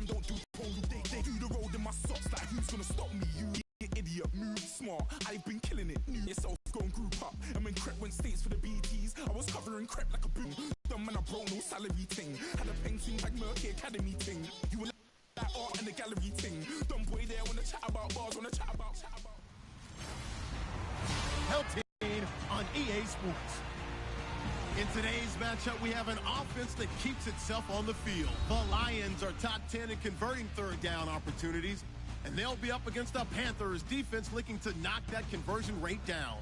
man don't do polo. They do the road in my socks like who's gonna stop me? You idiot, move smart. I've been killing it. Knew yourself, go and group up. And when Crep went states for the BTs, I was covering Crep like a boom. Dumb man, I bro, no salary ting. Had a painting like Murky Academy ting. You were that art and the gallery ting. Dumb boy there wanna chat about bars, wanna chat about. Helting on EA Sports. In today's matchup, we have an offense that keeps itself on the field. The Lions are top 10 in converting third down opportunities, and they'll be up against the Panthers defense looking to knock that conversion rate down.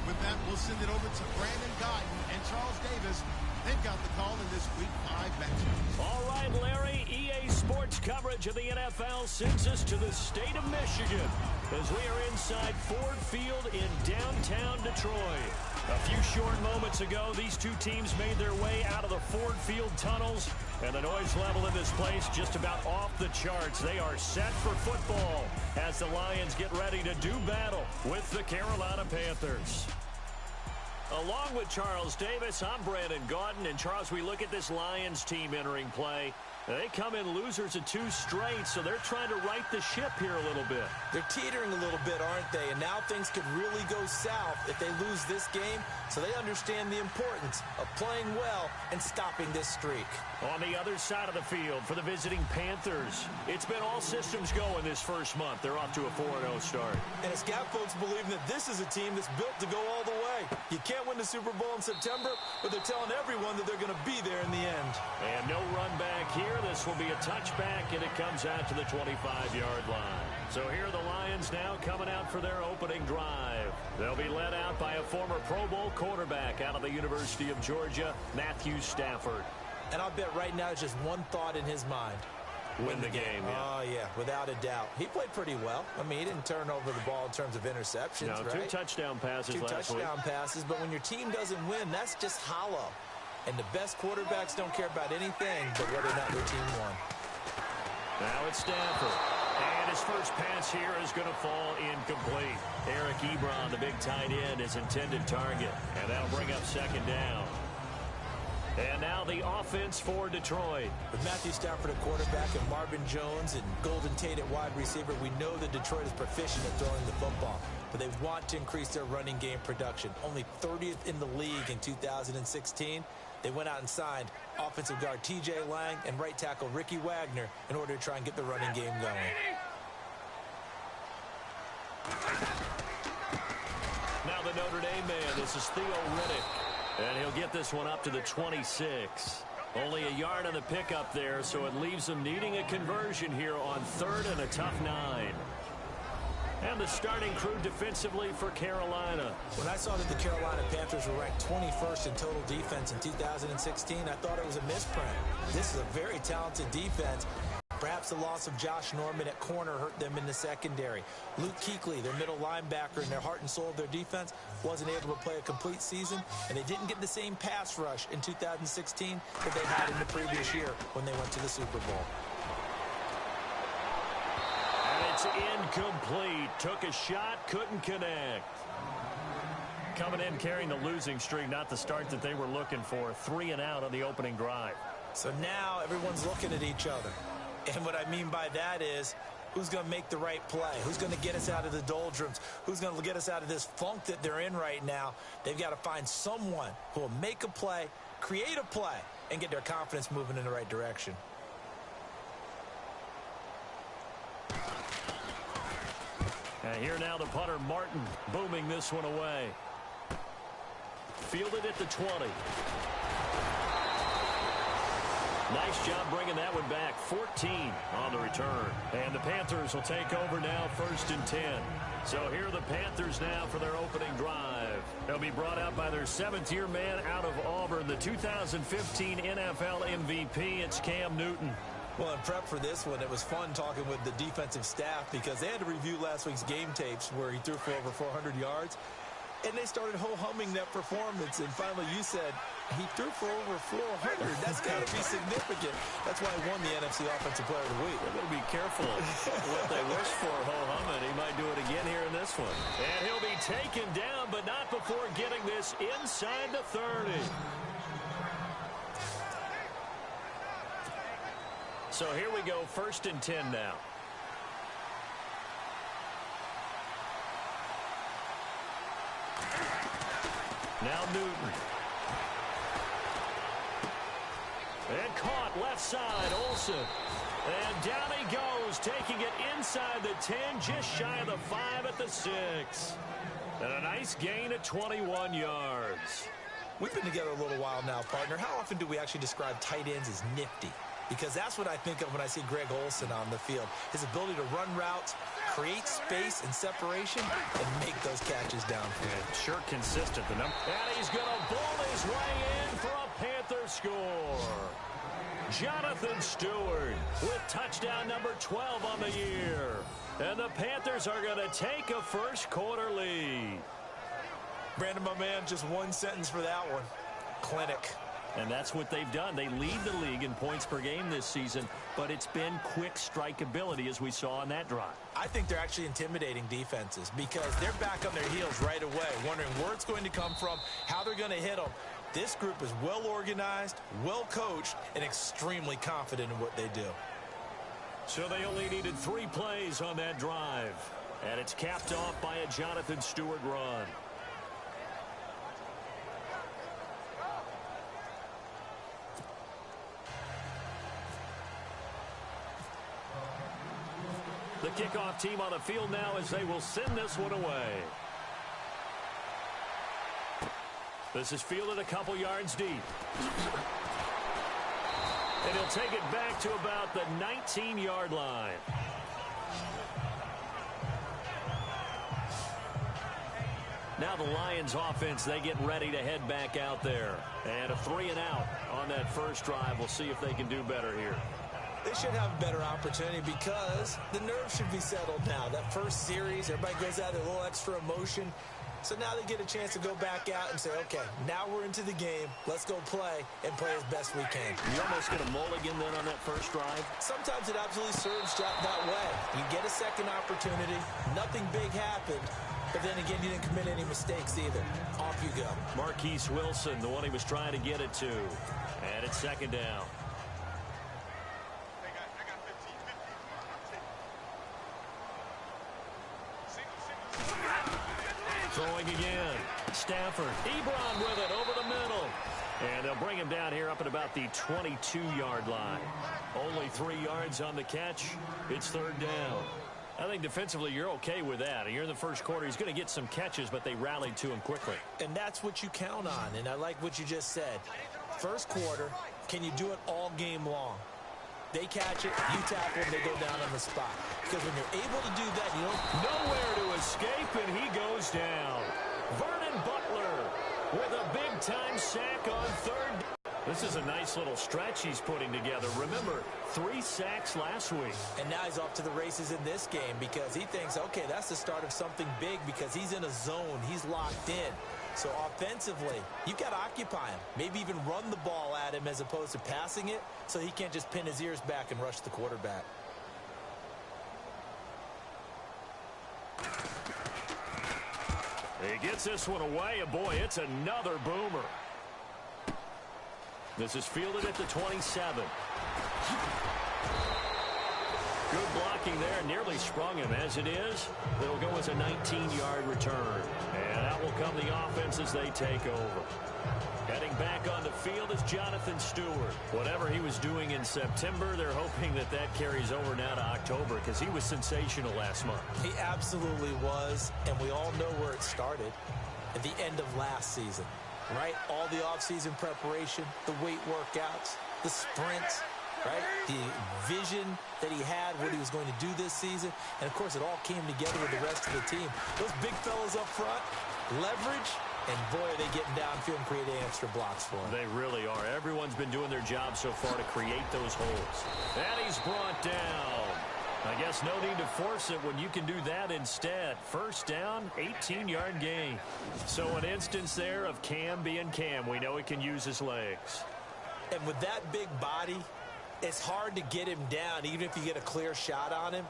With that, we'll send it over to Brandon Godden and Charles Davis. They've got the call in this Week 5 matchup. All right, Larry, EA Sports coverage of the NFL sends us to the state of Michigan as we are inside Ford Field in downtown Detroit. A few short moments ago, these two teams made their way out of the Ford Field tunnels, and the noise level in this place just about off the charts. They are set for football as the Lions get ready to do battle with the Carolina Panthers. Along with Charles Davis, I'm Brandon Gaudin. And Charles, we look at this Lions team entering play. They come in losers of 2 straight, so they're trying to right the ship here a little bit. They're teetering a little bit, aren't they? And now things could really go south if they lose this game, so they understand the importance of playing well and stopping this streak. On the other side of the field for the visiting Panthers, it's been all systems go in this first month. They're off to a 4-0 start. And it's got folks believing that this is a team that's built to go all the way. You can't win the Super Bowl in September, but they're telling everyone that they're going to be there in the end. And no run back here. This will be a touchback, and it comes out to the 25-yard line. So here are the Lions now coming out for their opening drive. They'll be led out by a former Pro Bowl quarterback out of the University of Georgia, Matthew Stafford. And I'll bet right now it's just one thought in his mind. Win the game. Yeah. Oh, yeah, without a doubt. He played pretty well. I mean, he didn't turn over the ball in terms of interceptions, no, right? 2 touchdown passes last week. 2 touchdown passes, but when your team doesn't win, that's just hollow. And the best quarterbacks don't care about anything but whether or not their team won. Now it's Stafford. And his first pass here is going to fall incomplete. Eric Ebron, the big tight end, his intended target. And that'll bring up second down. And now the offense for Detroit. With Matthew Stafford at quarterback and Marvin Jones and Golden Tate at wide receiver, we know that Detroit is proficient at throwing the football. But they want to increase their running game production. Only 30th in the league in 2016. They went out and signed offensive guard T.J. Lang and right tackle Ricky Wagner in order to try and get the running game going. Now the Notre Dame man, this is Theo Riddick. And he'll get this one up to the 26. Only a yard on the pickup there, so it leaves them needing a conversion here on 3rd and a tough 9. And the starting crew defensively for Carolina. When I saw that the Carolina Panthers were ranked 21st in total defense in 2016, I thought it was a misprint. This is a very talented defense. Perhaps the loss of Josh Norman at corner hurt them in the secondary. Luke Kuechly, their middle linebacker and their heart and soul of their defense, wasn't able to play a complete season, and they didn't get the same pass rush in 2016 that they had in the previous year when they went to the Super Bowl. And it's incomplete. Took a shot, couldn't connect. Coming in carrying the losing streak, not the start that they were looking for. 3 and out on the opening drive. So now everyone's looking at each other. And what I mean by that is, who's going to make the right play? Who's going to get us out of the doldrums? Who's going to get us out of this funk that they're in right now? They've got to find someone who will make a play, create a play, and get their confidence moving in the right direction. And here now the punter, Martin, booming this one away. Fielded at the 20. Nice job bringing that one back. 14 on the return. And the Panthers will take over now, 1st and 10. So here are the Panthers now for their opening drive. They'll be brought out by their 7th-year man out of Auburn, the 2015 NFL MVP. It's Cam Newton. Well, in prep for this one, it was fun talking with the defensive staff because they had to review last week's game tapes where he threw for over 400 yards. And they started ho-humming that performance. And finally, you said he threw for over 400. That's got to be significant. That's why he won the NFC Offensive Player of the Week. They're going to be careful what they wish for, ho-humming. He might do it again here in this one. And he'll be taken down, but not before getting this inside the 30. So here we go, 1st and 10 now. Now Newton. And caught left side, Olsen. And down he goes, taking it inside the 10, just shy of the 5 at the 6. And a nice gain of 21 yards. We've been together a little while now, partner. How often do we actually describe tight ends as nifty? Because that's what I think of when I see Greg Olsen on the field. His ability to run routes, create space and separation, and make those catches downfield. Sure consistent. And he's going to bowl his way in for a Panther score. Jonathan Stewart with touchdown number 12 on the year. And the Panthers are going to take a first-quarter lead. Brandon, my man, just one sentence for that one. Clinic. And that's what they've done. They lead the league in points per game this season, but it's been quick strikeability as we saw on that drive. I think they're actually intimidating defenses because they're back on their heels right away, wondering where it's going to come from, how they're going to hit them. This group is well organized, well coached, and extremely confident in what they do. So they only needed 3 plays on that drive, and it's capped off by a Jonathan Stewart run. The kickoff team on the field now as they will send this one away. This is fielded a couple yards deep. And he'll take it back to about the 19-yard line. Now the Lions offense, they get ready to head back out there. And a 3-and-out on that first drive. We'll see if they can do better here. They should have a better opportunity because the nerves should be settled now. That first series, everybody goes out with a little extra emotion. So now they get a chance to go back out and say, okay, now we're into the game. Let's go play and play as best we can. You almost get a mulligan then on that first drive? Sometimes it absolutely serves that way. You get a second opportunity. Nothing big happened. But then again, you didn't commit any mistakes either. Off you go. Marquise Wilson, the one he was trying to get it to. And it's 2nd down. Throwing again. Stafford. Ebron with it over the middle. And they'll bring him down here up at about the 22-yard line. Only 3 yards on the catch. It's 3rd down. I think defensively you're okay with that. You're in the first quarter. He's going to get some catches, but they rallied to him quickly. And that's what you count on. And I like what you just said. First quarter, can you do it all game long? They catch it, you tackle them, they go down on the spot. Because when you're able to do that, you don't... Nowhere to escape, and he goes down. Vernon Butler with a big-time sack on 3rd. This is a nice little stretch he's putting together. Remember, 3 sacks last week. And now he's off to the races in this game because he thinks, okay, that's the start of something big because he's in a zone. He's locked in. So offensively, you got to occupy him. Maybe even run the ball at him as opposed to passing it so he can't just pin his ears back and rush the quarterback. He gets this one away, and boy, it's another boomer. This is fielded at the 27. Good blocking there, nearly sprung him. As it is, it'll go as a 19-yard return. And out will come the offense as they take over. Heading back on the field is Jonathan Stewart. Whatever he was doing in September, they're hoping that that carries over now to October because he was sensational last month. He absolutely was, and we all know where it started at the end of last season, right? All the offseason preparation, the weight workouts, the sprints, right? The vision that he had, what he was going to do this season. And, of course, it all came together with the rest of the team. Those big fellas up front, leverage, and, boy, are they getting downfield and creating extra blocks for him. They really are. Everyone's been doing their job so far to create those holes. And he's brought down. I guess no need to force it when you can do that instead. First down, 18-yard gain. So an instance there of Cam being Cam. We know he can use his legs. And with that big body, it's hard to get him down, even if you get a clear shot on him.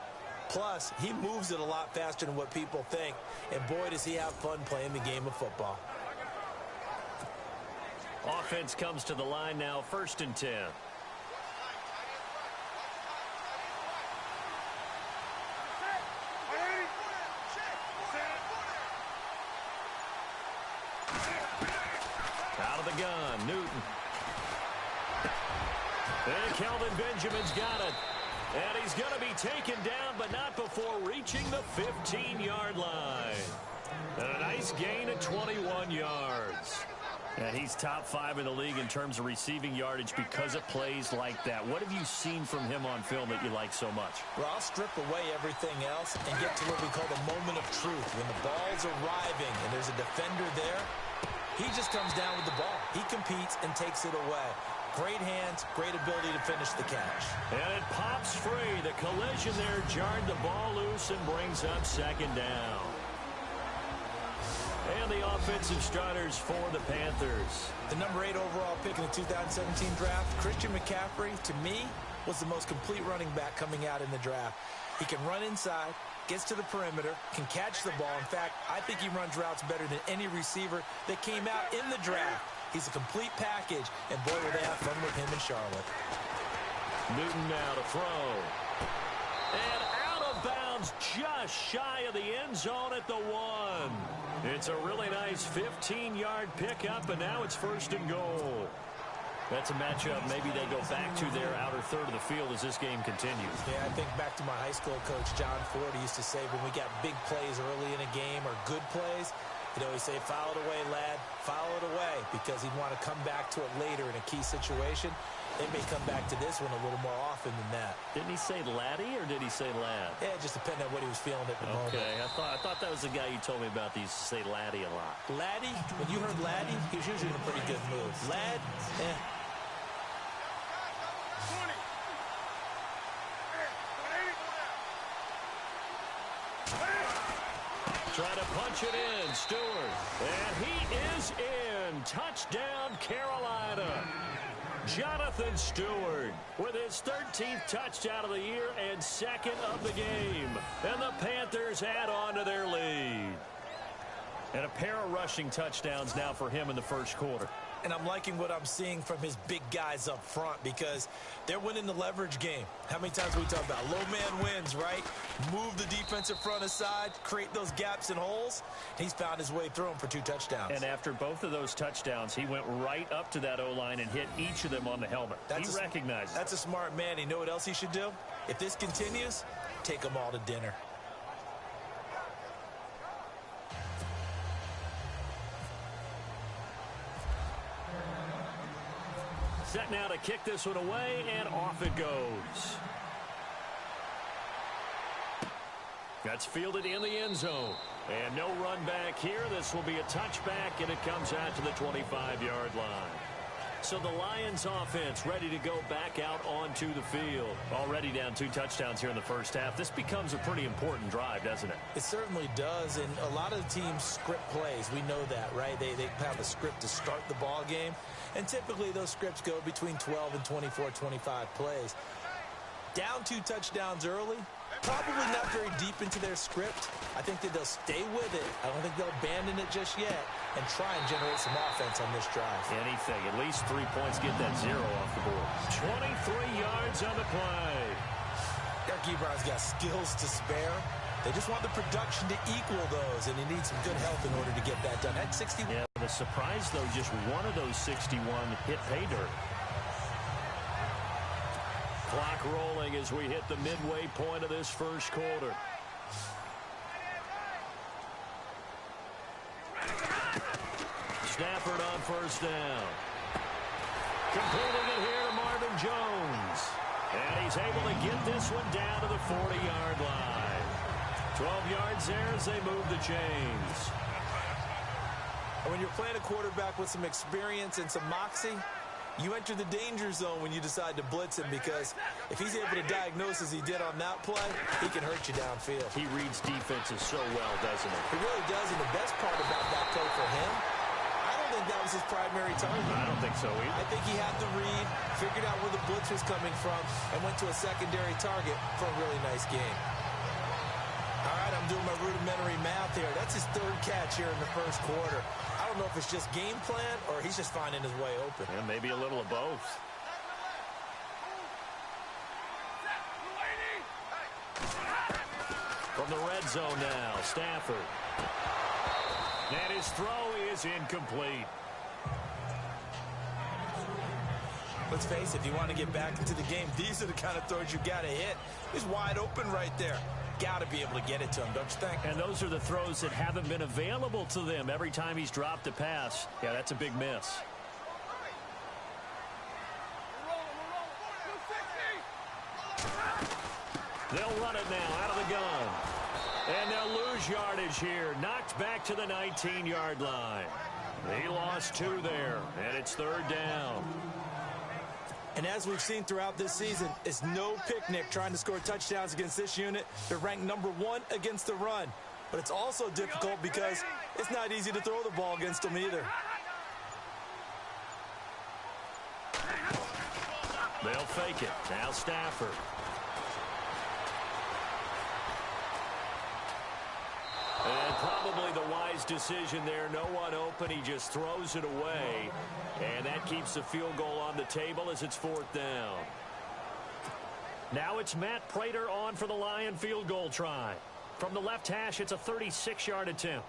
Plus, he moves it a lot faster than what people think. And, boy, does he have fun playing the game of football. Offense comes to the line now, 1st and 10. gun. Newton. And Kelvin Benjamin's got it. And he's going to be taken down, but not before reaching the 15-yard line. And a nice gain of 21 yards. And he's top 5 in the league in terms of receiving yardage because of plays like that. What have you seen from him on film that you like so much? Well, I'll strip away everything else and get to what we call the moment of truth. When the ball's arriving and there's a defender there, he just comes down with the ball. He competes and takes it away. Great hands, great ability to finish the catch. And it pops free. The collision there jarred the ball loose and brings up second down. And the offensive starters for the Panthers. The number 8 overall pick in the 2017 draft, Christian McCaffrey, to me, was the most complete running back coming out in the draft. He can run inside, gets to the perimeter, can catch the ball. In fact, I think he runs routes better than any receiver that came out in the draft. He's a complete package, and boy, will they have fun with him in Charlotte. Newton now to throw. And out of bounds, just shy of the end zone at the 1. It's a really nice 15-yard pickup, and now it's first and goal. That's a matchup maybe they go back to their outer third of the field as this game continues. Yeah, I think back to my high school coach, John Ford. He used to say when we got big plays early in a game or good plays, he'd always say, foul it away, lad, foul it away, because he'd want to come back to it later in a key situation. They may come back to this one a little more often than that. Didn't he say laddie or did he say lad? Yeah, it just depended on what he was feeling at the moment. Okay, I thought that was the guy you told me about. He used to say laddie a lot. Laddie, when you heard laddie, he was usually in a pretty good mood. Lad, Try to punch it in, Stewart. And he is in. Touchdown, Carolina. Jonathan Stewart with his 13th touchdown of the year and second of the game. And the Panthers add on to their lead. And a pair of rushing touchdowns now for him in the first quarter. And I'm liking what I'm seeing from his big guys up front because they're winning the leverage game. How many times we talk about low man wins, right? Move the defensive front aside, create those gaps and holes. He's found his way through them for 2 touchdowns. And after both of those touchdowns, he went right up to that O-line and hit each of them on the helmet. He recognized it. That's a smart man. You know what else he should do? If this continues, take them all to dinner. Set now to kick this one away, and off it goes. That's fielded in the end zone. And no run back here. This will be a touchback, and it comes out to the 25-yard line. So the Lions offense ready to go back out onto the field. Already down 2 touchdowns here in the first half. This becomes a pretty important drive, doesn't it? It certainly does, and a lot of the teams script plays. We know that, right? They have a script to start the ball game, and typically those scripts go between 12 and 24, 25 plays. Down 2 touchdowns early, probably not very deep into their script. I think that they'll stay with it. I don't think they'll abandon it just yet and try and generate some offense on this drive. Anything. At least 3 points. Get that 0 off the board. 23 yards on the play. Eric Ebron's got skills to spare. They just want the production to equal those, and he needs some good help in order to get that done. At 61. Yeah, the surprise, though, just one of those 61 hit pay dirt. Clock rolling as we hit the midway point of this first quarter. Stafford on first down. Completing it here to Marvin Jones. And he's able to get this one down to the 40-yard line. 12 yards there as they move the chains. When you're playing a quarterback with some experience and some moxie, you enter the danger zone when you decide to blitz him, because if he's able to diagnose as he did on that play, he can hurt you downfield. He reads defenses so well, doesn't he? He really does, and the best part about that play for him, I don't think that was his primary target. I don't think so either. I think he had the read, figured out where the blitz was coming from, and went to a secondary target for a really nice game. All right, I'm doing my rudimentary math here. That's his 3rd catch here in the first quarter. I don't know if it's just game plan or he's just finding his way open. Yeah, maybe a little of both. From the red zone now, Stafford. And his throw is incomplete. Let's face it, if you want to get back into the game, these are the kind of throws you got to hit. He's wide open right there. Got to be able to get it to him, don't you think? And those are the throws that haven't been available to them every time he's dropped a pass. Yeah, that's a big miss. They'll run it now out of the gun. And they'll lose yardage here. Knocked back to the 19-yard line. He lost 2 there, and it's 3rd down. And as we've seen throughout this season, it's no picnic trying to score touchdowns against this unit. They're ranked number 1 against the run. But it's also difficult because it's not easy to throw the ball against them either. They'll fake it. Now Stafford. And probably the wise decision there. No one open. He just throws it away. And that keeps the field goal on the table as it's 4th down. Now it's Matt Prater on for the Lion field goal try. From the left hash, it's a 36-yard attempt.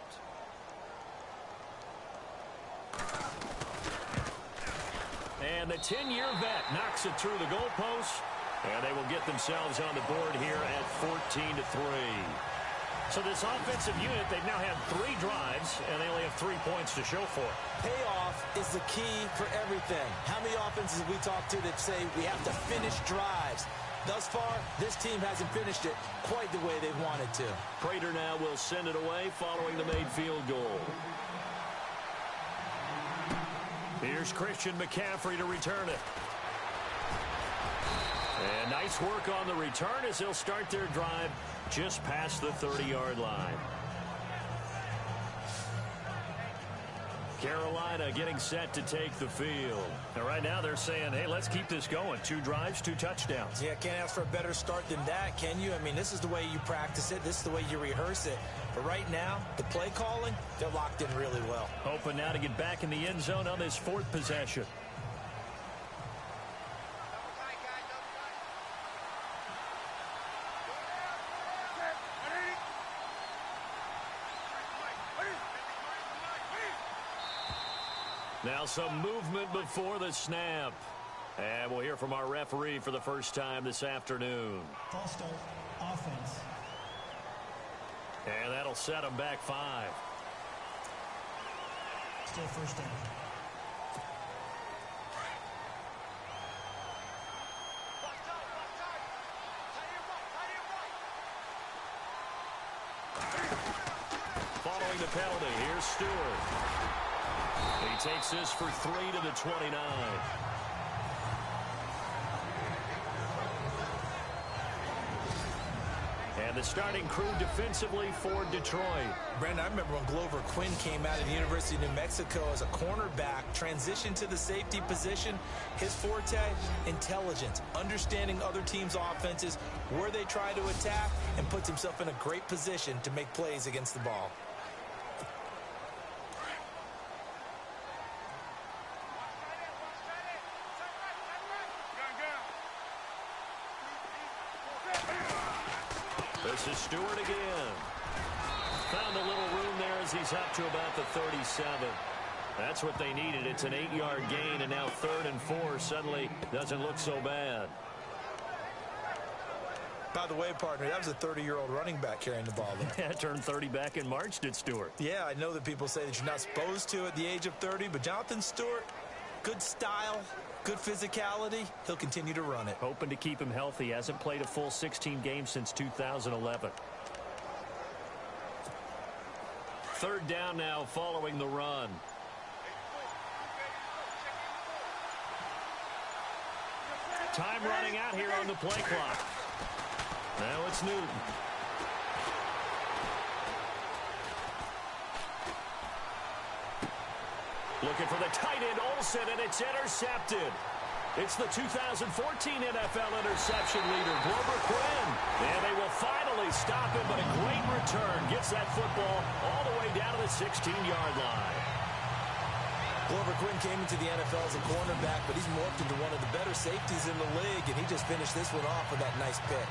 And the 10-year vet knocks it through the goalpost. And they will get themselves on the board here at 14-3. So this offensive unit, they've now had 3 drives, and they only have 3 points to show for it. Payoff is the key for everything. How many offenses have we talked to that say we have to finish drives? Thus far, this team hasn't finished it quite the way they wanted to. Prater now will send it away following the made field goal. Here's Christian McCaffrey to return it. And nice work on the return as they'll start their drive just past the 30-yard line. Carolina getting set to take the field. And right now they're saying, hey, let's keep this going. 2 drives, 2 touchdowns. Yeah, can't ask for a better start than that, can you? I mean, this is the way you practice it. This is the way you rehearse it. But right now, the play calling, they're locked in really well. Hoping now to get back in the end zone on this 4th possession. Now some movement before the snap. And we'll hear from our referee for the first time this afternoon. False start, offense. And that'll set them back 5. Still first down. Following the penalty, here's Stewart. He takes this for 3 to the 29. And the starting crew defensively for Detroit. Brandon, I remember when Glover Quinn came out of the University of New Mexico as a cornerback, transitioned to the safety position. His forte, intelligence, understanding other teams' offenses, where they try to attack, and puts himself in a great position to make plays against the ball. This is Stewart again. Found a little room there as he's up to about the 37. That's what they needed. It's an 8-yard gain, and now 3rd and 4 suddenly doesn't look so bad. By the way, partner, that was a 30-year-old running back carrying the ball there. Yeah, turned 30 back in March, did Stewart. Yeah, I know that people say that you're not supposed to at the age of 30, but Jonathan Stewart, good style, good physicality. He'll continue to run it. Hoping to keep him healthy. Hasn't played a full 16 games since 2011. 3rd down now following the run. Time running out here on the play clock. Now it's Newton. Looking for the tight end, Olsen, and it's intercepted. It's the 2014 NFL interception leader, Glover Quinn. And they will finally stop him, but a great return gets that football all the way down to the 16-yard line. Glover Quinn came into the NFL as a cornerback, but he's morphed into one of the better safeties in the league, and he just finished this one off with that nice pick.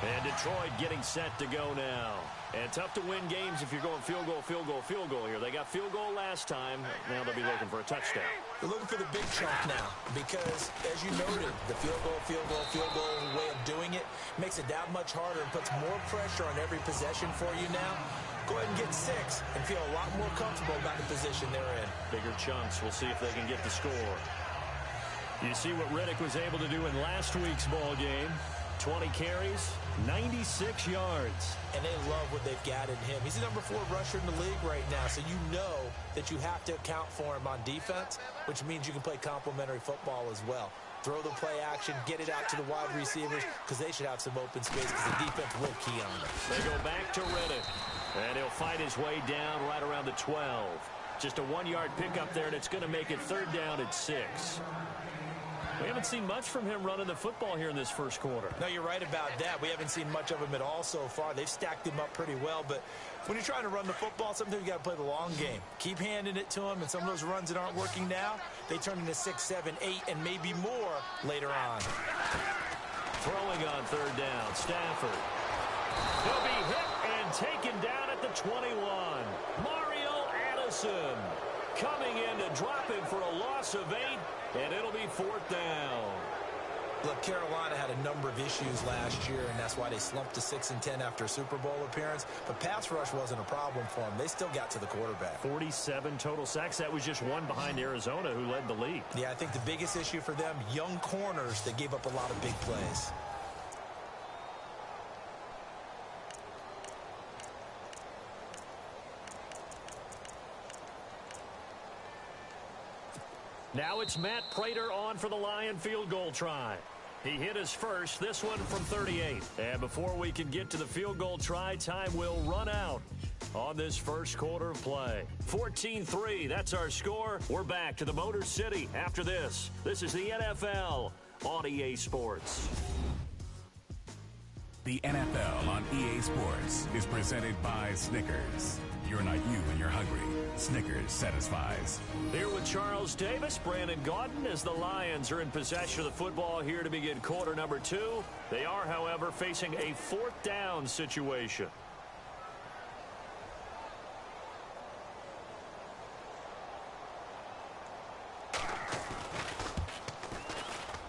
And Detroit getting set to go now. And tough to win games if you're going field goal, field goal, field goal here. They got field goal last time. Now they'll be looking for a touchdown. They're looking for the big chunk now because, as you noted, the field goal way of doing it makes it that much harder and puts more pressure on every possession for you now. Go ahead and get 6 and feel a lot more comfortable about the position they're in. Bigger chunks. We'll see if they can get the score. You see what Riddick was able to do in last week's ball game. 20 carries, 96 yards. And they love what they've got in him. He's the number 4 rusher in the league right now, so you know that you have to account for him on defense, which means you can play complementary football as well. Throw the play action, get it out to the wide receivers, because they should have some open space because the defense will key on them. They go back to Riddick, and he'll fight his way down right around the 12. Just a 1-yard pickup there, and it's going to make it 3rd down at 6. We haven't seen much from him running the football here in this first quarter. No, you're right about that. We haven't seen much of him at all so far. They've stacked him up pretty well, but when you're trying to run the football, sometimes you got to play the long game. Keep handing it to him, and some of those runs that aren't working now, they turn into 6, 7, 8, and maybe more later on. Throwing on 3rd down, Stafford. He'll be hit and taken down at the 21. Mario Addison coming in to drop him for a loss of 8. And it'll be 4th down. Look, Carolina had a number of issues last year, and that's why they slumped to 6-10 after a Super Bowl appearance. But pass rush wasn't a problem for them. They still got to the quarterback. 47 total sacks. That was just one behind Arizona, who led the league. Yeah, I think the biggest issue for them, young corners that gave up a lot of big plays. Now it's Matt Prater on for the Lion field goal try. He hit his first, this one from 38. And before we can get to the field goal try, time will run out on this first quarter of play. 14-3, that's our score. We're back to the Motor City after this. This is the NFL on EA Sports. The NFL on EA Sports is presented by Snickers. You're not you when you're hungry. Snickers satisfies. Here with Charles Davis, Brandon Gaudin, as the Lions are in possession of the football here to begin quarter number 2. They are, however, facing a 4th down situation.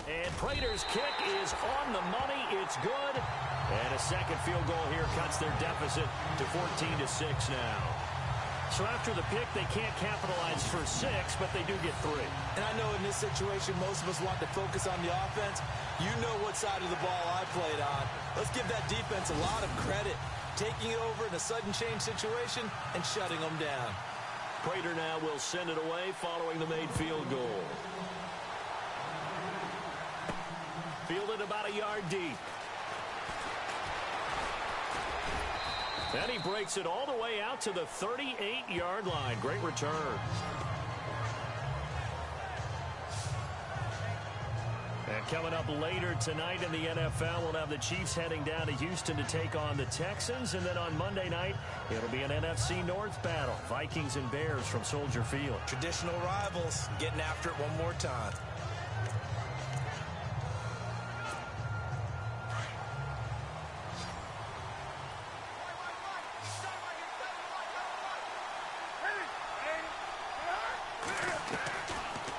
And Prater's kick is on the money. It's good. And a second field goal here cuts their deficit to 14-6 now. So after the pick, they can't capitalize for 6, but they do get 3. And I know in this situation, most of us want to focus on the offense. You know what side of the ball I played on. Let's give that defense a lot of credit. Taking it over in a sudden change situation and shutting them down. Prater now will send it away following the made field goal. Fielded about a yard deep. And he breaks it all the way out to the 38-yard line. Great return. And coming up later tonight in the NFL, we'll have the Chiefs heading down to Houston to take on the Texans. And then on Monday night, it'll be an NFC North battle. Vikings and Bears from Soldier Field. Traditional rivals getting after it one more time.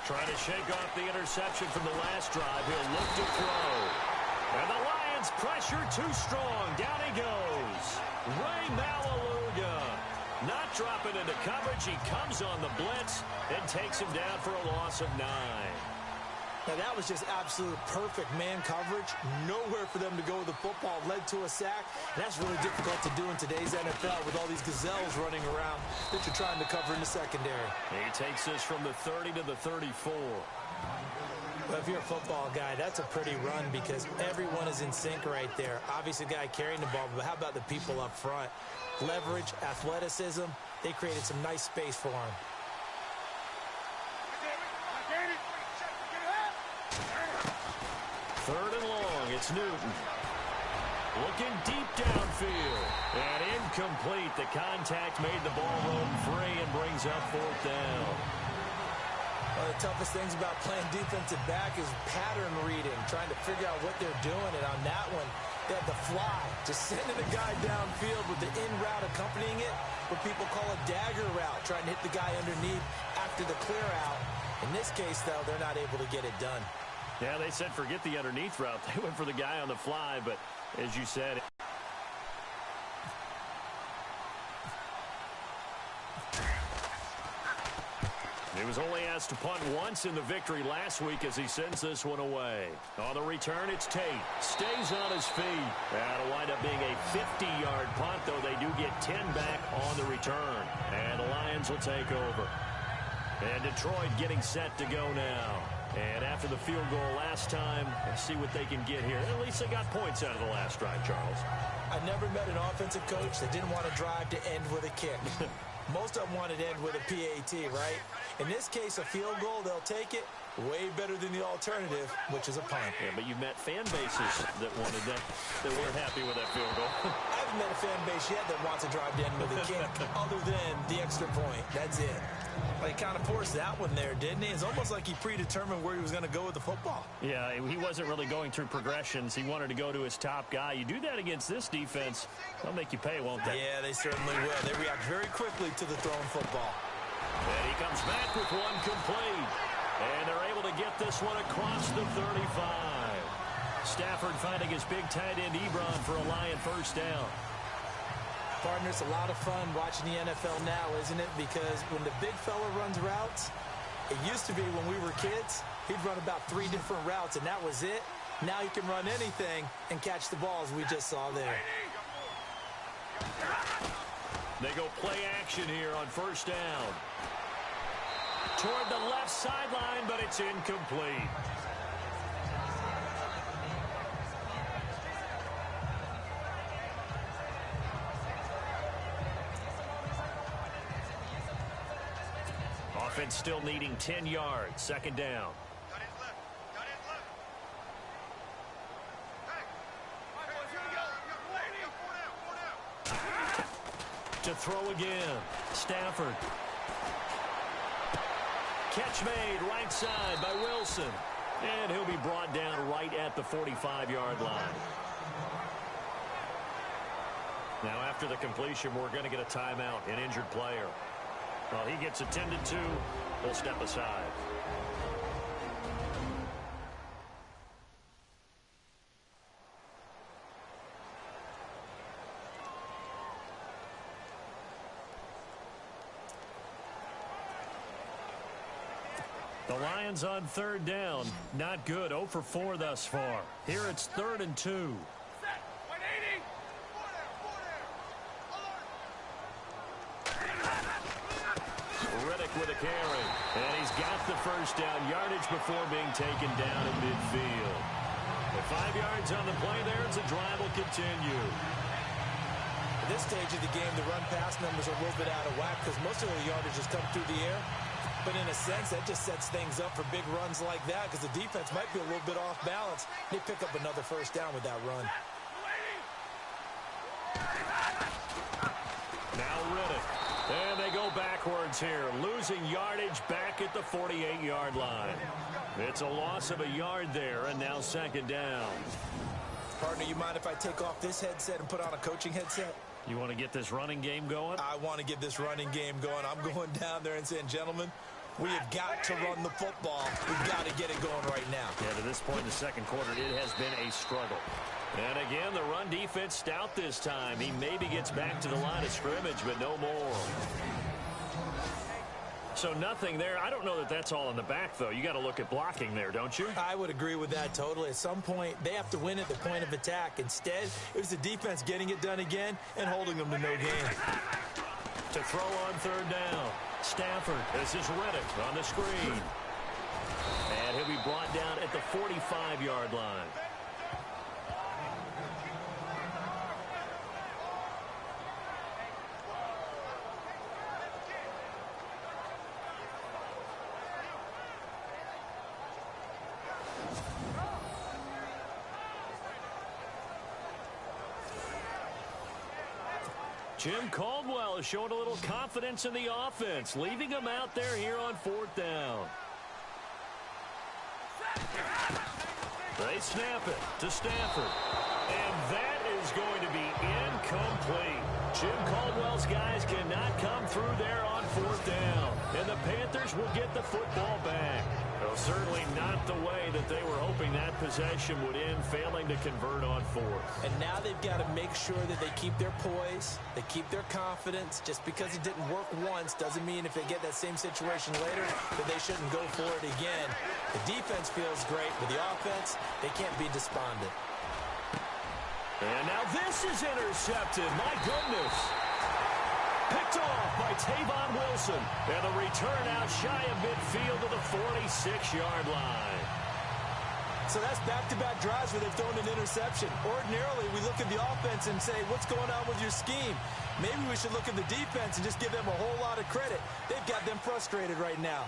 Trying to shake off the interception from the last drive. He'll look to throw. And the Lions pressure too strong. Down he goes. Ray Malaluga not dropping into coverage. He comes on the blitz and takes him down for a loss of 9. Now that was just absolute perfect man coverage. Nowhere for them to go with the football. Led to a sack. And that's really difficult to do in today's NFL with all these gazelles running around that you're trying to cover in the secondary. He takes this from the 30 to the 34. But if you're a football guy, that's a pretty run because everyone is in sync right there. Obviously, the guy carrying the ball, but how about the people up front? Leverage, athleticism, they created some nice space for him. Third and long, it's Newton. Looking deep downfield. And incomplete. The contact made the ball roam free and brings up 4th down. One of the toughest things about playing defensive back is pattern reading, trying to figure out what they're doing. And on that one, They had the fly, just sending the guy downfield with the in route accompanying it, what people call a dagger route, trying to hit the guy underneath after the clear out. In this case, though, they're not able to get it done. Yeah, they said forget the underneath route. They went for the guy on the fly, but as you said, he was only asked to punt once in the victory last week as he sends this one away. On the return, it's Tate. Stays on his feet. That'll wind up being a 50-yard punt, though they do get 10 back on the return. And the Lions will take over. And Detroit getting set to go now. And after the field goal last time, let's see what they can get here. At least they got points out of the last drive, Charles. I never met an offensive coach that didn't want to drive to end with a kick. Most of them wanted to end with a PAT, right? In this case, a field goal, they'll take it. Way better than the alternative, which is a punt. Yeah, but you met fan bases that wanted that weren't happy with that field goal. I haven't met a fan base yet that wants to drive to end with a kick other than the extra point. That's it. Well, he kind of forced that one there, didn't he? It's almost like he predetermined where he was going to go with the football. Yeah, he wasn't really going through progressions. He wanted to go to his top guy. You do that against this defense, they'll make you pay, won't they? Yeah, they certainly will. They react very quickly to the thrown football. And he comes back with one complete. And they're able to get this one across the 35. Stafford finding his big tight end Ebron for a Lion first down. Partner, it's a lot of fun watching the NFL now, isn't it? Because when the big fella runs routes, it used to be when we were kids, he'd run about 3 different routes, and that was it. Now he can run anything and catch the balls we just saw there. They go play action here on first down. Toward the left sideline, but it's incomplete. Offense still needing 10 yards. Second down. To throw again. Stafford. Catch made right side by Wilson. And he'll be brought down right at the 45-yard line. Now after the completion, we're going to get a timeout, an injured player. Well, he gets attended to. He'll step aside. The Lions on third down. Not good. 0 for 4 thus far. Here it's 3rd and 2. With a carry. And he's got the first down. Yardage before being taken down in midfield. With 5 yards on the play there, the drive will continue. At this stage of the game, the run-pass numbers are a little bit out of whack because most of the yardage has come through the air. But in a sense, that just sets things up for big runs like that because the defense might be a little bit off balance. They pick up another first down with that run. Now Riddick. And they go backwards here, losing yardage back at the 48-yard line. It's a loss of a yard there, and now second down. Partner, you mind if I take off this headset and put on a coaching headset? You want to get this running game going? I want to get this running game going. I'm going down there and saying, gentlemen, we have got to run the football. We've got to get it going right now. Yeah, to this point in the second quarter, it has been a struggle. And again, the run defense stout this time. He maybe gets back to the line of scrimmage, but no more. So nothing there. I don't know that that's all in the back, though. You got to look at blocking there, don't you? I would agree with that totally. At some point, they have to win at the point of attack. Instead, it was the defense getting it done again and holding them to no gain. To throw on third down. Stafford. This is Riddick on the screen. And he'll be brought down at the 45-yard line. Jim Caldwell is showing a little confidence in the offense, leaving him out there here on fourth down. They snap it to Stafford. And that is going to be incomplete. Jim Caldwell's guys cannot come through there on 4th down. And the Panthers will get the football back. Well, certainly not the way that they were hoping that possession would end, failing to convert on 4th. And now they've got to make sure that they keep their poise, they keep their confidence. Just because it didn't work once doesn't mean if they get that same situation later that they shouldn't go for it again. The defense feels great, but the offense, they can't be despondent. And now this is intercepted. My goodness. Picked off by Tavon Wilson. And the return out shy of midfield to the 46-yard line. So that's back-to-back drives where they've thrown an interception. Ordinarily, we look at the offense and say, what's going on with your scheme? Maybe we should look at the defense and just give them a whole lot of credit. They've got them frustrated right now.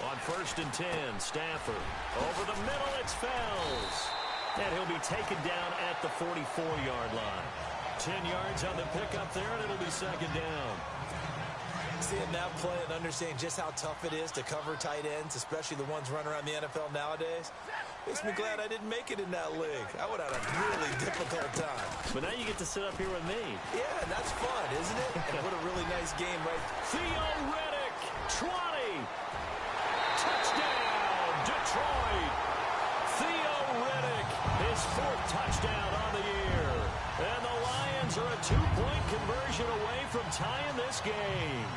On 1st and 10, Stafford. Over the middle, it's Fells. And he'll be taken down at the 44-yard line. 10 yards on the pickup there, and it'll be 2nd down. Seeing that play and understanding just how tough it is to cover tight ends, especially the ones running around the NFL nowadays, makes me glad I didn't make it in that league. I would have had a really difficult time. But now you get to sit up here with me. Yeah, that's fun, isn't it? And what a really nice game, right? Theo Riddick, 20. Touchdown, Detroit. Theo Riddick, his 4th touchdown on the year. And the Lions are a 2-point conversion away from tying this game.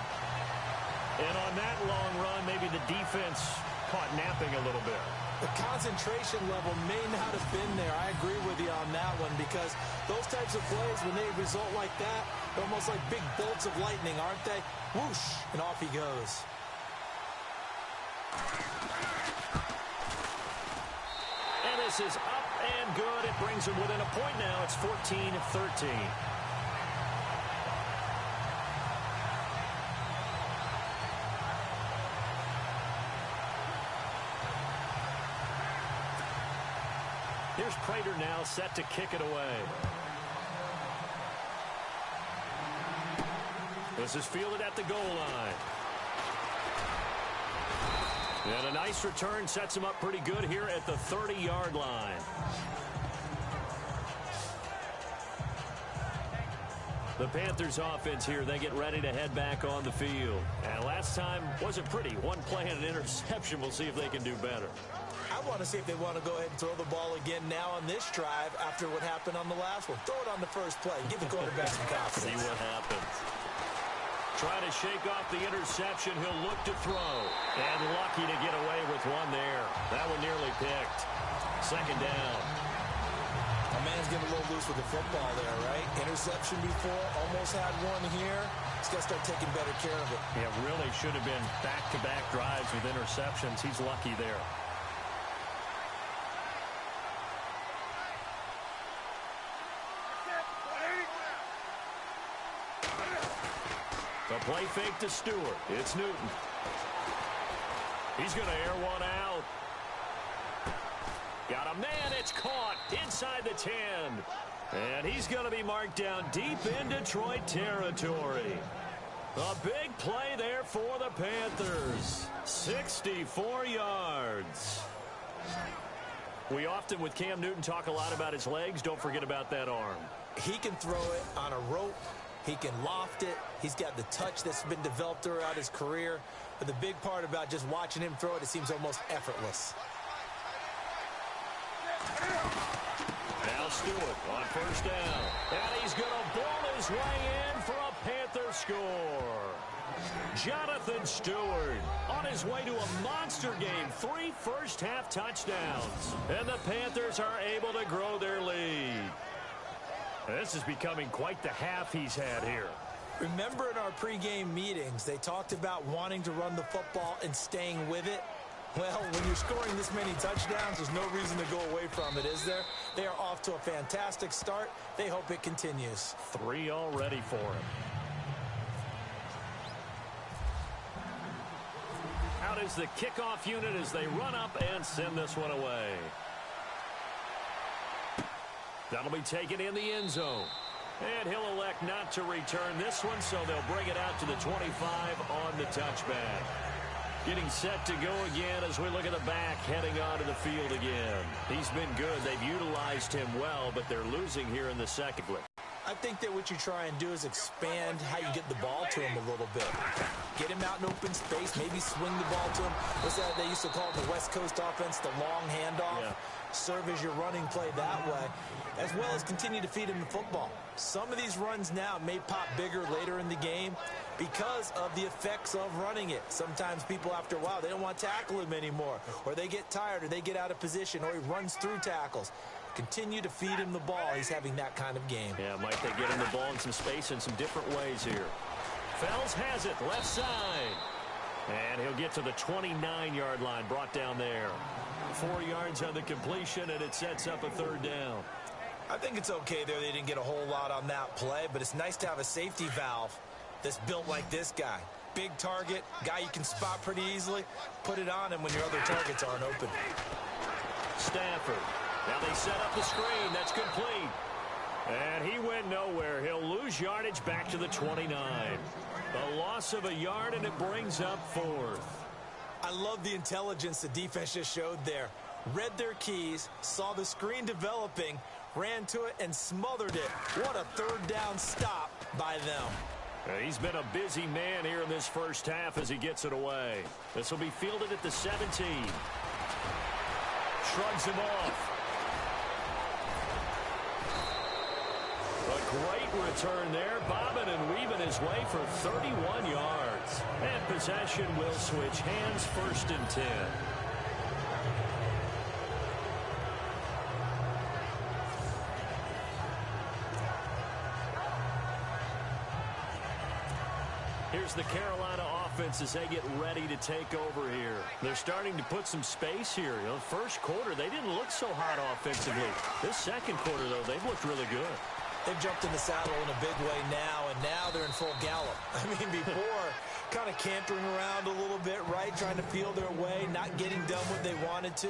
And on that long run, maybe the defense caught napping a little bit. The concentration level may not have been there. I agree with you on that one because those types of plays, when they result like that, they're almost like big bolts of lightning, aren't they? Whoosh, and off he goes. And this is up and good. It brings them within a point now. It's 14-13. Here's Prater now set to kick it away. This is fielded at the goal line. And a nice return sets him up pretty good here at the 30-yard line. The Panthers offense here, they get ready to head back on the field. And last time wasn't pretty. One play and an interception. We'll see if they can do better. I want to see if they want to go ahead and throw the ball again now on this drive after what happened on the last one. Throw it on the first play. Give the quarterback some confidence. See what happens. Trying to shake off the interception. He'll look to throw. And lucky to get away with one there. That one nearly picked. 2nd down. A man's getting a little loose with the football there, right? Interception before. Almost had one here. He's got to start taking better care of it. Yeah, really should have been back-to-back drives with interceptions. He's lucky there. The play fake to Stewart. It's Newton. He's going to air one out. Got a man. It's caught inside the 10. And he's going to be marked down deep in Detroit territory. A big play there for the Panthers. 64 yards. We often, with Cam Newton, talk a lot about his legs. Don't forget about that arm. He can throw it on a rope. He can loft it. He's got the touch that's been developed throughout his career. But the big part about just watching him throw it, it seems almost effortless. Now Stewart on 1st down. And he's going to ball his way in for a Panther score. Jonathan Stewart on his way to a monster game. 3 first-half touchdowns. And the Panthers are able to grow their lead. This is becoming quite the half he's had here. Remember in our pregame meetings, they talked about wanting to run the football and staying with it. Well, when you're scoring this many touchdowns, there's no reason to go away from it, is there? They are off to a fantastic start. They hope it continues. 3 already for him. Out is the kickoff unit as they run up and send this one away. That'll be taken in the end zone. And he'll elect not to return this one, so they'll bring it out to the 25 on the touchback. Getting set to go again as we look at the back, heading onto the field again. He's been good. They've utilized him well, but they're losing here in the second one. I think that what you try and do is expand how you get the ball to him a little bit. Get him out in open space, maybe swing the ball to him. What's that they used to call the West Coast offense, the long handoff? Yeah. Serve as your running play that way, as well as continue to feed him the football. Some of these runs now may pop bigger later in the game because of the effects of running it. Sometimes people, after a while, they don't want to tackle him anymore, or they get tired, or they get out of position, or he runs through tackles. Continue to feed him the ball. He's having that kind of game. Yeah, might they get him the ball in some space in some different ways here. Fells has it, left side. And he'll get to the 29-yard line, brought down there. 4 yards on the completion, and it sets up a third down. I think it's okay there. They didn't get a whole lot on that play, but it's nice to have a safety valve that's built like this guy. Big target, guy you can spot pretty easily. Put it on him when your other targets aren't open. Stafford. Now they set up the screen. That's complete. And he went nowhere. He'll lose yardage back to the 29. A loss of a yard, and it brings up fourth. I love the intelligence the defense just showed there. Read their keys, saw the screen developing, ran to it, and smothered it. What a third down stop by them. He's been a busy man here in this first half as he gets it away. This will be fielded at the 17. Shrugs him off. A great return there, bobbing and weaving his way for 31 yards. And possession will switch hands, 1st and 10. Here's the Carolina offense as they get ready to take over here. They're starting to put some space here. You know, first quarter, they didn't look so hot offensively. This second quarter, though, they've looked really good. They've jumped in the saddle in a big way now, and now they're in full gallop. I mean, before, kind of cantering around a little bit, right, trying to feel their way, not getting done what they wanted to.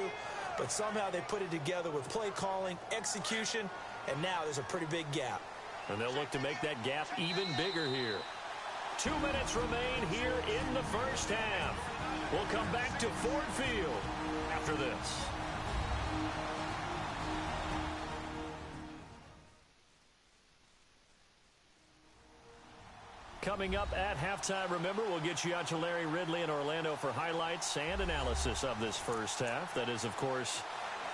But somehow they put it together with play calling, execution, and now there's a pretty big gap. And they'll look to make that gap even bigger here. 2 minutes remain here in the first half. We'll come back to Ford Field after this. Coming up at halftime, remember, we'll get you out to Larry Ridley in Orlando for highlights and analysis of this first half. That is, of course,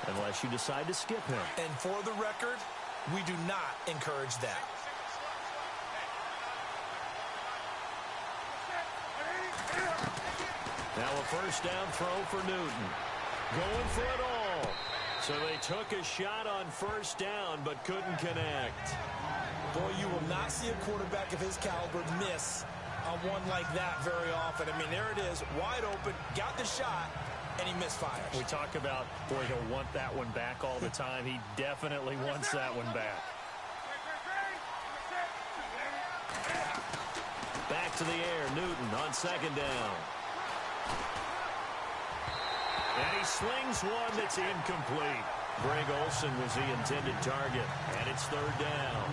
unless you decide to skip him. And for the record, we do not encourage that. Now a first down throw for Newton. Going for it all. So they took a shot on first down but couldn't connect. Boy, you will not see a quarterback of his caliber miss on one like that very often. I mean, there it is, wide open, got the shot, and he misfires. We talk about, boy, he'll want that one back all the time. He definitely wants that one back. Back to the air, Newton on second down. And he slings one that's incomplete. Greg Olsen was the intended target, and it's third down.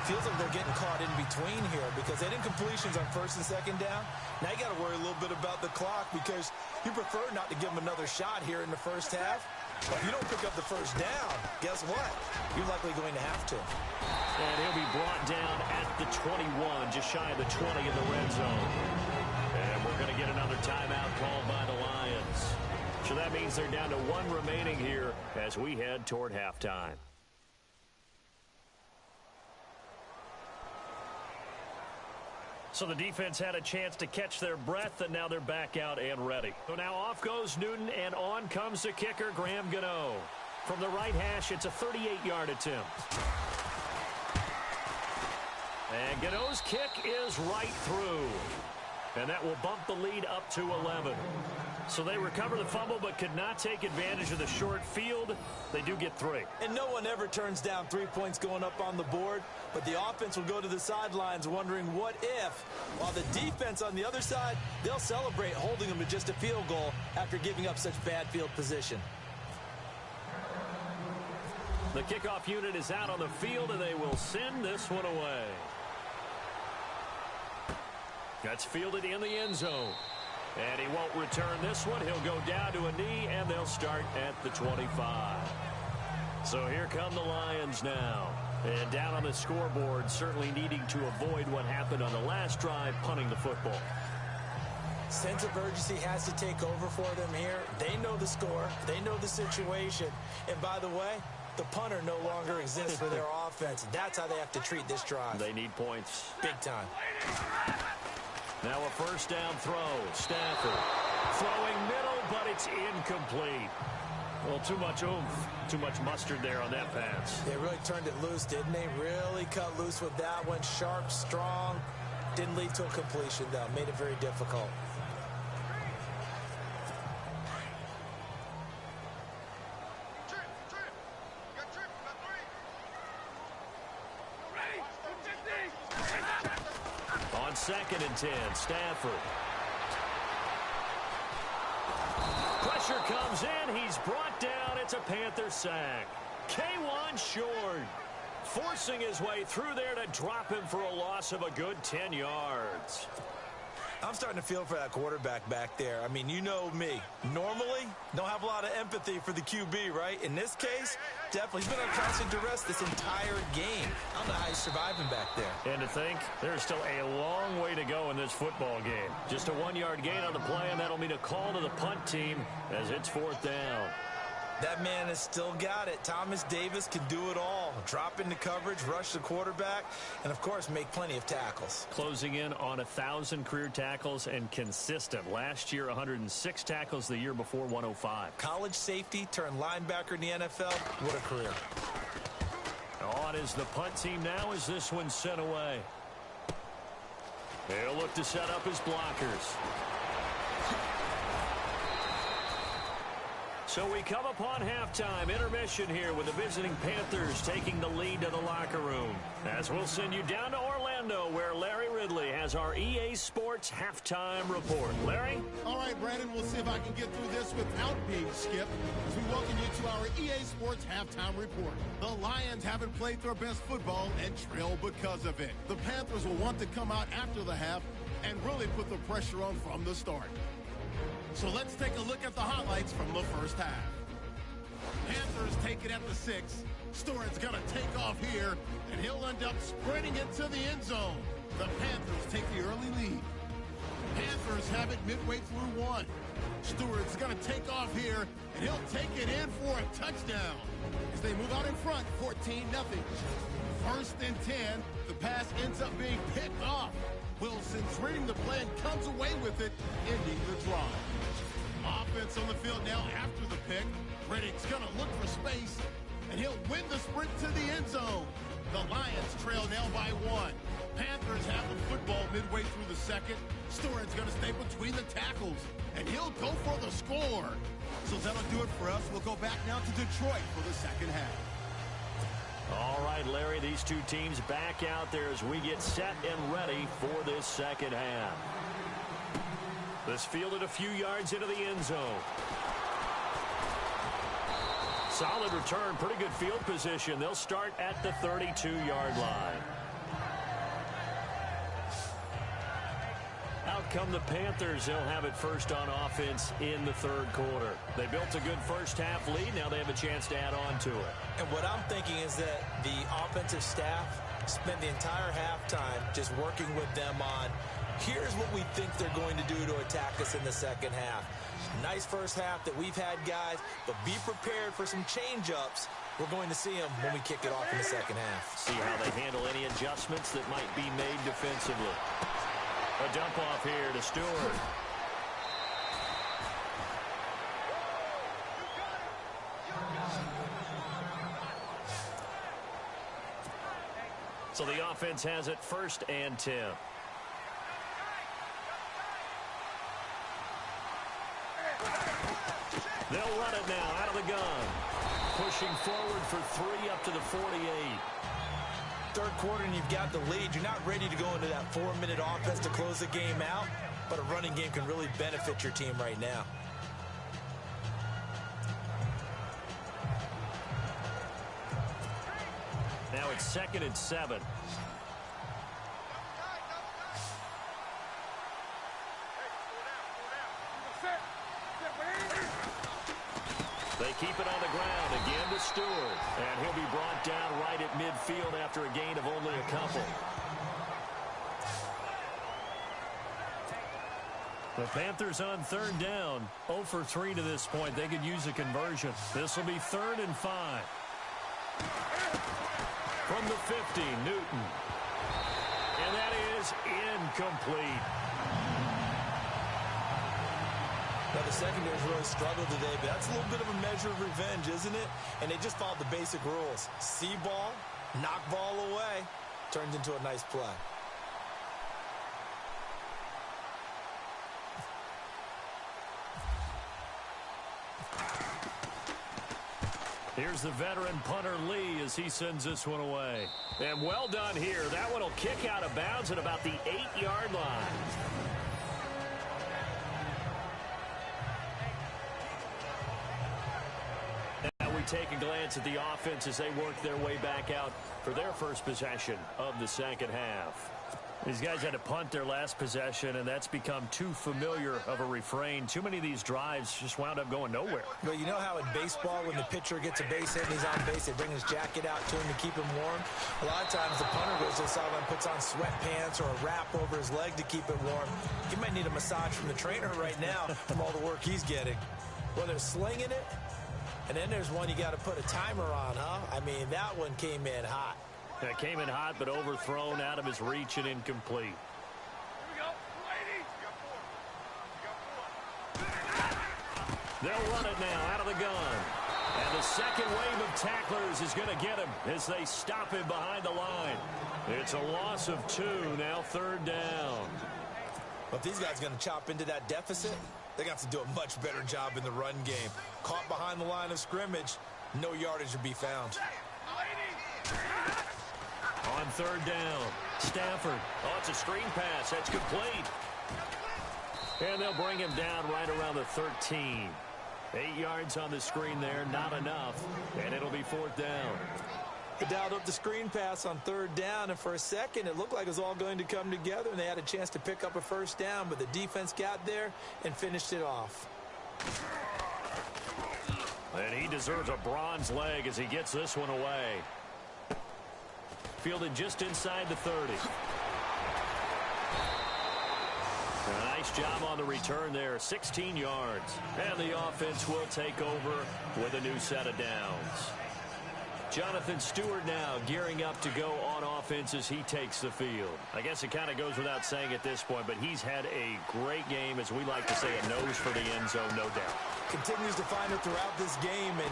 Feels like they're getting caught in between here because they had incompletions on first and second down. Now you got to worry a little bit about the clock because you prefer not to give them another shot here in the first half. But if you don't pick up the first down, guess what? You're likely going to have to. And he'll be brought down at the 21, just shy of the 20 in the red zone. And we're going to get another timeout called by the Lions. So that means they're down to 1 remaining here as we head toward halftime. So the defense had a chance to catch their breath, and now they're back out and ready. So now off goes Newton, and on comes the kicker, Graham Gano. From the right hash, it's a 38-yard attempt. And Gano's kick is right through. And that will bump the lead up to 11. So they recover the fumble but could not take advantage of the short field. They do get 3. And no one ever turns down 3 points going up on the board, but the offense will go to the sidelines wondering what if, while the defense on the other side, they'll celebrate holding them to just a field goal after giving up such bad field position. The kickoff unit is out on the field, and they will send this one away. That's fielded in the end zone. And he won't return this one. He'll go down to a knee, and they'll start at the 25. So here come the Lions now. And down on the scoreboard, certainly needing to avoid what happened on the last drive, punting the football. Sense of urgency has to take over for them here. They know the score. They know the situation. And by the way, the punter no longer exists for their offense. That's how they have to treat this drive. They need points. Big time. Now a first down throw. Stafford throwing middle, but it's incomplete. Well, too much oomph, too much mustard there on that pass. They really turned it loose, didn't they? Really cut loose with that one. Sharp, strong. Didn't lead to a completion, though. Made it very difficult. On 2nd and 10, Stafford. Pressure comes in. He's brought down. It's a Panther sack. K1 short. Forcing his way through there to drop him for a loss of a good 10 yards. I'm starting to feel for that quarterback back there. I mean, you know me. Normally, don't have a lot of empathy for the QB, right? In this case, definitely. He's been on constant duress this entire game. I don't know how he's surviving back there. And to think, there's still a long way to go in this football game. Just a 1-yard gain on the play, and that'll mean a call to the punt team as it's 4th down. That man has still got it. Thomas Davis can do it all. Drop into coverage, rush the quarterback, and, of course, make plenty of tackles. Closing in on 1,000 career tackles and consistent. Last year, 106 tackles. The year before, 105. College safety turned linebacker in the NFL. What a career. On is the punt team now as this one's sent away. They'll look to set up his blockers. So we come upon halftime intermission here with the visiting Panthers taking the lead to the locker room. As we'll send you down to Orlando where Larry Ridley has our EA Sports halftime report. Larry? All right, Brandon, we'll see if I can get through this without being skipped as we welcome you to our EA Sports halftime report. The Lions haven't played their best football and trail because of it. The Panthers will want to come out after the half and really put the pressure on from the start. So let's take a look at the highlights from the first half. Panthers take it at the 6. Stewart's going to take off here, and he'll end up sprinting into the end zone. The Panthers take the early lead. Panthers have it midway through 1. Stewart's going to take off here, and he'll take it in for a touchdown. As they move out in front, 14-0. 1st and 10, the pass ends up being picked off. Wilson's reading the play and comes away with it, ending the drive. Offense on the field now after the pick. Riddick's going to look for space, and he'll win the sprint to the end zone. The Lions trail now by 1. Panthers have the football midway through the 2nd. Stewart's going to stay between the tackles, and he'll go for the score. So that'll do it for us. We'll go back now to Detroit for the second half. All right, Larry, these two teams back out there as we get set and ready for this second half. This fielded a few yards into the end zone. Solid return, pretty good field position. They'll start at the 32-yard line. Out come the Panthers. They'll have it first on offense in the 3rd quarter. They built a good first half lead. Now they have a chance to add on to it. And what I'm thinking is that the offensive staff spent the entire halftime just working with them on, here's what we think they're going to do to attack us in the second half. Nice first half that we've had, guys, but be prepared for some change-ups. We're going to see them when we kick it off in the second half. See how they handle any adjustments that might be made defensively. A dump off here to Stewart. So the offense has it 1st and 10. They'll run it now out of the gun. Pushing forward for 3 up to the 48. 3rd quarter and you've got the lead. You're not ready to go into that 4-minute offense to close the game out, but a running game can really benefit your team right now. it's 2nd and 7. They keep it on the ground again to Stewart. And he'll be brought down right at midfield after a gain of only a couple. The Panthers on 3rd down. 0 for 3 to this point. They could use a conversion. This will be 3rd and 5. From the 50, Newton. And that is incomplete. Now, the secondary's really struggled today, but that's a little bit of a measure of revenge, isn't it? And they just followed the basic rules. See ball, knock ball away, turns into a nice play. Here's the veteran punter Lee as he sends this one away. And well done here. That one will kick out of bounds at about the 8-yard line. Take a glance at the offense as they work their way back out for their first possession of the second half. These guys had to punt their last possession, and that's become too familiar of a refrain. Too many of these drives just wound up going nowhere. But you know how in baseball, when the pitcher gets a base hit and he's on base, they bring his jacket out to him to keep him warm? A lot of times the punter goes to the sideline, puts on sweatpants or a wrap over his leg to keep it warm. He might need a massage from the trainer right now from all the work he's getting. Well, they're slinging it. And then there's one you got to put a timer on, huh? I mean, that one came in hot. That came in hot, but overthrown out of his reach and incomplete. Here we go. They'll run it now out of the gun. And the second wave of tacklers is going to get him as they stop him behind the line. It's a loss of 2, now 3rd down. But if these guys are going to chop into that deficit, they got to do a much better job in the run game. Caught behind the line of scrimmage, no yardage to be found. On 3rd down, Stafford. Oh, it's a screen pass. That's complete. And they'll bring him down right around the 13. 8 yards on the screen there, not enough. And it'll be 4th down. They dialed up the screen pass on 3rd down, and for a second it looked like it was all going to come together, and they had a chance to pick up a 1st down, but the defense got there and finished it off. And he deserves a bronze leg as he gets this one away. Fielded just inside the 30. A nice job on the return there, 16 yards. And the offense will take over with a new set of downs. Jonathan Stewart now gearing up to go on offense as he takes the field. I guess it kind of goes without saying at this point, but he's had a great game, as we like to say, a nose for the end zone, no doubt. Continues to find it throughout this game, and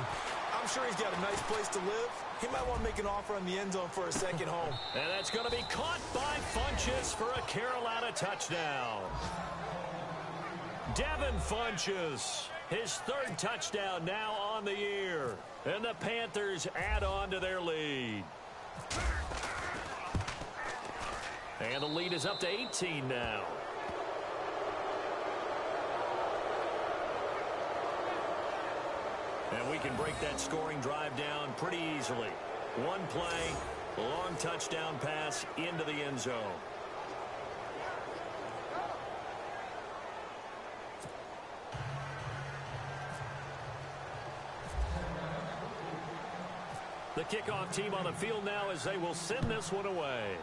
I'm sure he's got a nice place to live. He might want to make an offer on the end zone for a second home. And that's going to be caught by Funchess for a Carolina touchdown. Devin Funchess, his 3rd touchdown now on the year. And the Panthers add on to their lead. And the lead is up to 18 now. And we can break that scoring drive down pretty easily. One play, long touchdown pass into the end zone. The kickoff team on the field now as they will send this one away.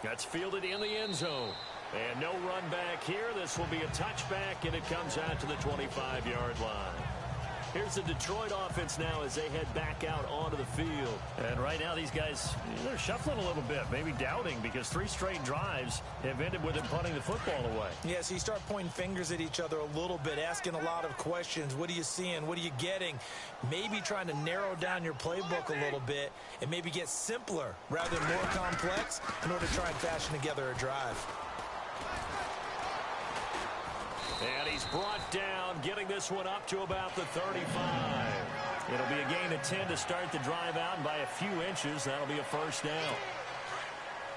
That's fielded in the end zone. And no run back here. This will be a touchback, and it comes out to the 25-yard line. Here's the Detroit offense now as they head back out onto the field. And right now these guys, they're shuffling a little bit, maybe doubting, because 3 straight drives have ended with them punting the football away. Yeah, so you start pointing fingers at each other a little bit, asking a lot of questions. What are you seeing? What are you getting? Maybe trying to narrow down your playbook a little bit and maybe get simpler rather than more complex in order to try and fashion together a drive. And he's brought down, getting this one up to about the 35. It'll be a gain of 10 to start the drive out, and by a few inches, that'll be a 1st down.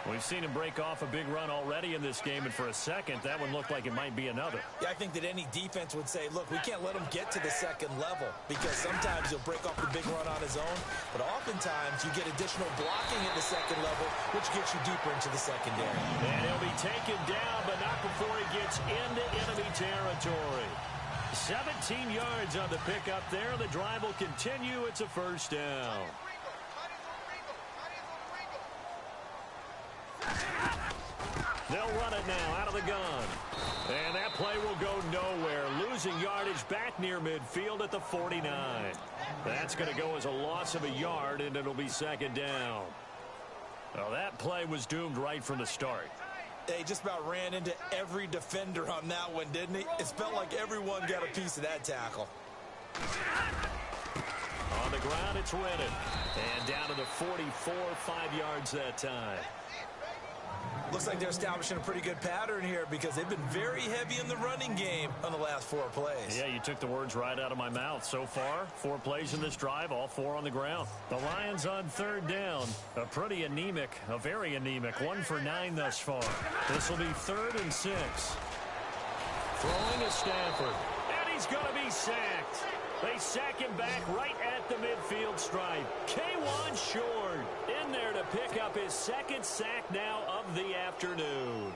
We've seen him break off a big run already in this game, and for a second, that one looked like it might be another. Yeah, I think that any defense would say, look, we can't let him get to the second level because sometimes he'll break off the big run on his own, but oftentimes you get additional blocking at the second level, which gets you deeper into the secondary. And he'll be taken down, but not before he gets into enemy territory. 17 yards on the pickup there. The drive will continue. It's a first down. They'll run it now out of the gun. And that play will go nowhere. Losing yardage back near midfield at the 49. That's going to go as a loss of a yard, and it'll be second down. Well, that play was doomed right from the start. They just about ran into every defender on that one, didn't he? It felt like everyone got a piece of that tackle. On the ground, it's Rennan. And down to the 44, 5 yards that time. Looks like they're establishing a pretty good pattern here because they've been very heavy in the running game on the last 4 plays. Yeah, you took the words right out of my mouth. So far, 4 plays in this drive, all 4 on the ground. The Lions on third down. A very anemic 1 for 9 thus far. This will be 3rd and 6. Throwing is Stafford. And he's going to be sacked. They sack him back right at the midfield stripe. K1 short in there to pick up his 2nd sack now of the afternoon.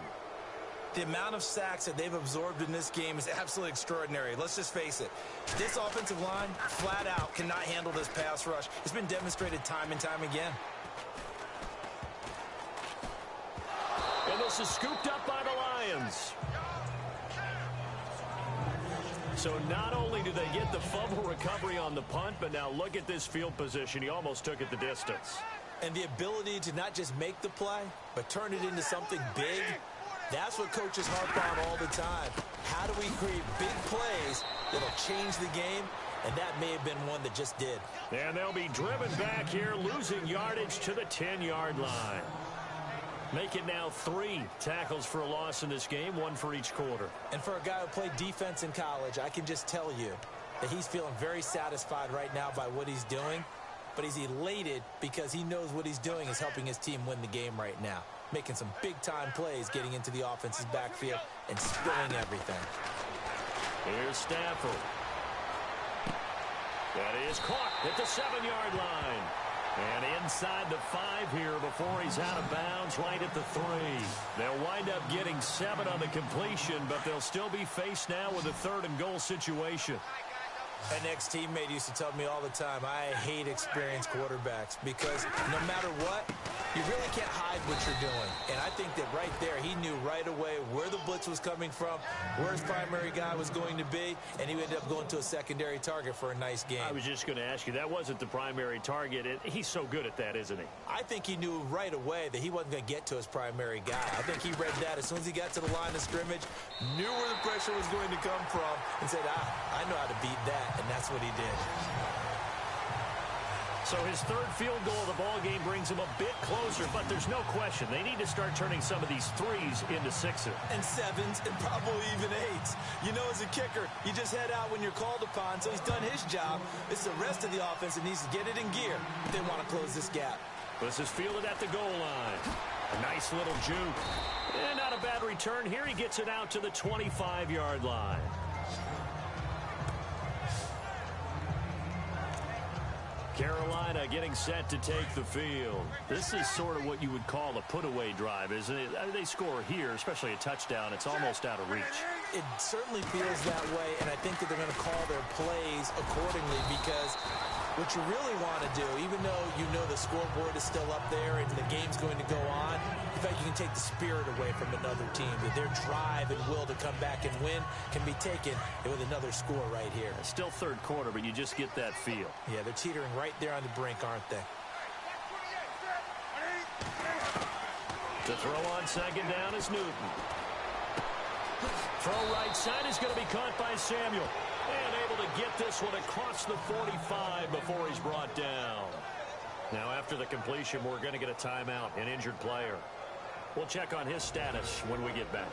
The amount of sacks that they've absorbed in this game is absolutely extraordinary. Let's just face it. This offensive line, flat out, cannot handle this pass rush. It's been demonstrated time and time again. And this is scooped up by the Lions. So not only do they get the fumble recovery on the punt, but now look at this field position. He almost took it the distance. And the ability to not just make the play, but turn it into something big, that's what coaches harp on all the time. How do we create big plays that'll change the game? And that may have been one that just did. And they'll be driven back here, losing yardage to the 10-yard line. Make it now 3 tackles for a loss in this game, 1 for each quarter. And for a guy who played defense in college, I can just tell you that he's feeling very satisfied right now by what he's doing. But he's elated because he knows what he's doing is helping his team win the game right now. Making some big-time plays, getting into the offense's backfield and spilling everything. Here's Stafford. That is caught at the 7-yard line. And inside the 5 here before he's out of bounds right at the 3. They'll wind up getting 7 on the completion, but they'll still be faced now with a 3rd and goal situation. An ex-teammate used to tell me all the time, I hate experienced quarterbacks because no matter what, you really can't hide what you're doing. And I think that right there, he knew right away where the blitz was coming from, where his primary guy was going to be, and he ended up going to a secondary target for a nice game. I was just going to ask you, that wasn't the primary target. He's so good at that, isn't he? I think he knew right away that he wasn't going to get to his primary guy. I think he read that as soon as he got to the line of scrimmage, knew where the pressure was going to come from, and said, I know how to beat that. And that's what he did. So his 3rd field goal of the ball game brings him a bit closer, but there's no question they need to start turning some of these 3s into 6s. And 7s and probably even 8s. You know, as a kicker, you just head out when you're called upon, so he's done his job. It's the rest of the offense that needs to get it in gear if they want to close this gap. This is fielded at the goal line. A nice little juke. And not a bad return here. He gets it out to the 25-yard line. Carolina getting set to take the field. This is sort of what you would call a put-away drive, isn't it? I mean, they score here, especially a touchdown. It's almost out of reach. It certainly feels that way, and I think that they're going to call their plays accordingly because what you really want to do, even though you know the scoreboard is still up there and the game's going to go on, in fact, you can take the spirit away from another team. That their drive and will to come back and win can be taken with another score right here. It's still 3rd quarter, but you just get that feel. Yeah, they're teetering right there on the brink, aren't they? To throw on 2nd down is Newton. Throw right side is going to be caught by Samuel. And able to get this one across the 45 before he's brought down. Now after the completion, we're going to get a timeout, an injured player. We'll check on his status when we get back.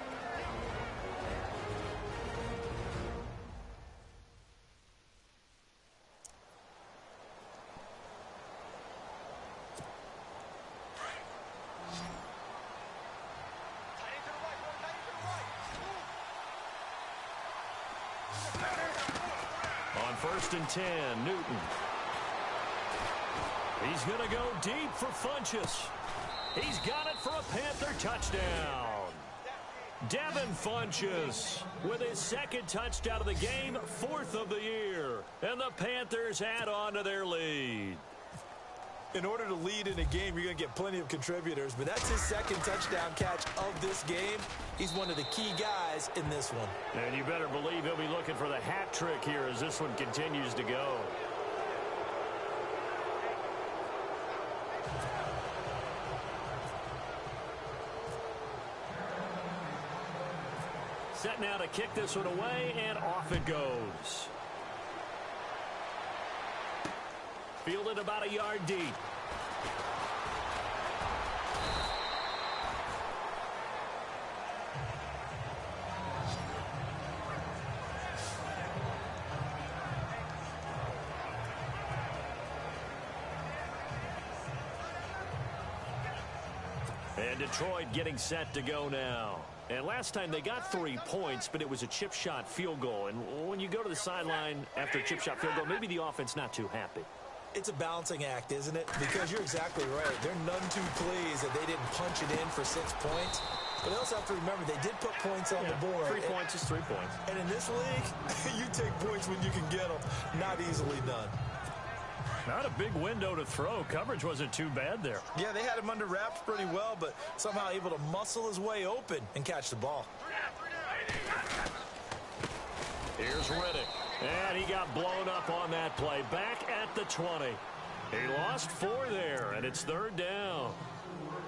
first and 10, Newton. He's going to go deep for Funchess. He's got it for a Panther touchdown. Devin Funchess with his second touchdown of the game, 4th of the year. And the Panthers add on to their lead. In order to lead in a game, you're going to get plenty of contributors, but that's his second touchdown catch of this game. He's one of the key guys in this one. And you better believe he'll be looking for the hat trick here as this one continues to go. Set now to kick this one away, and off it goes. Fielded about a yard deep. And Detroit getting set to go now. And last time they got 3 points, but it was a chip shot field goal. And when you go to the sideline after a chip shot field goal, maybe the offense not too happy. It's a balancing act, isn't it? Because you're exactly right. They're none too pleased that they didn't punch it in for 6 points. But they also have to remember they did put points on the board. 3 points is 3 points. And in this league, you take points when you can get them. Not easily done. Not a big window to throw. Coverage wasn't too bad there. Yeah, they had him under wraps pretty well, but somehow able to muscle his way open and catch the ball. Here's Riddick. And he got blown up on that play. Back at the 20. He lost 4 there, and it's 3rd down.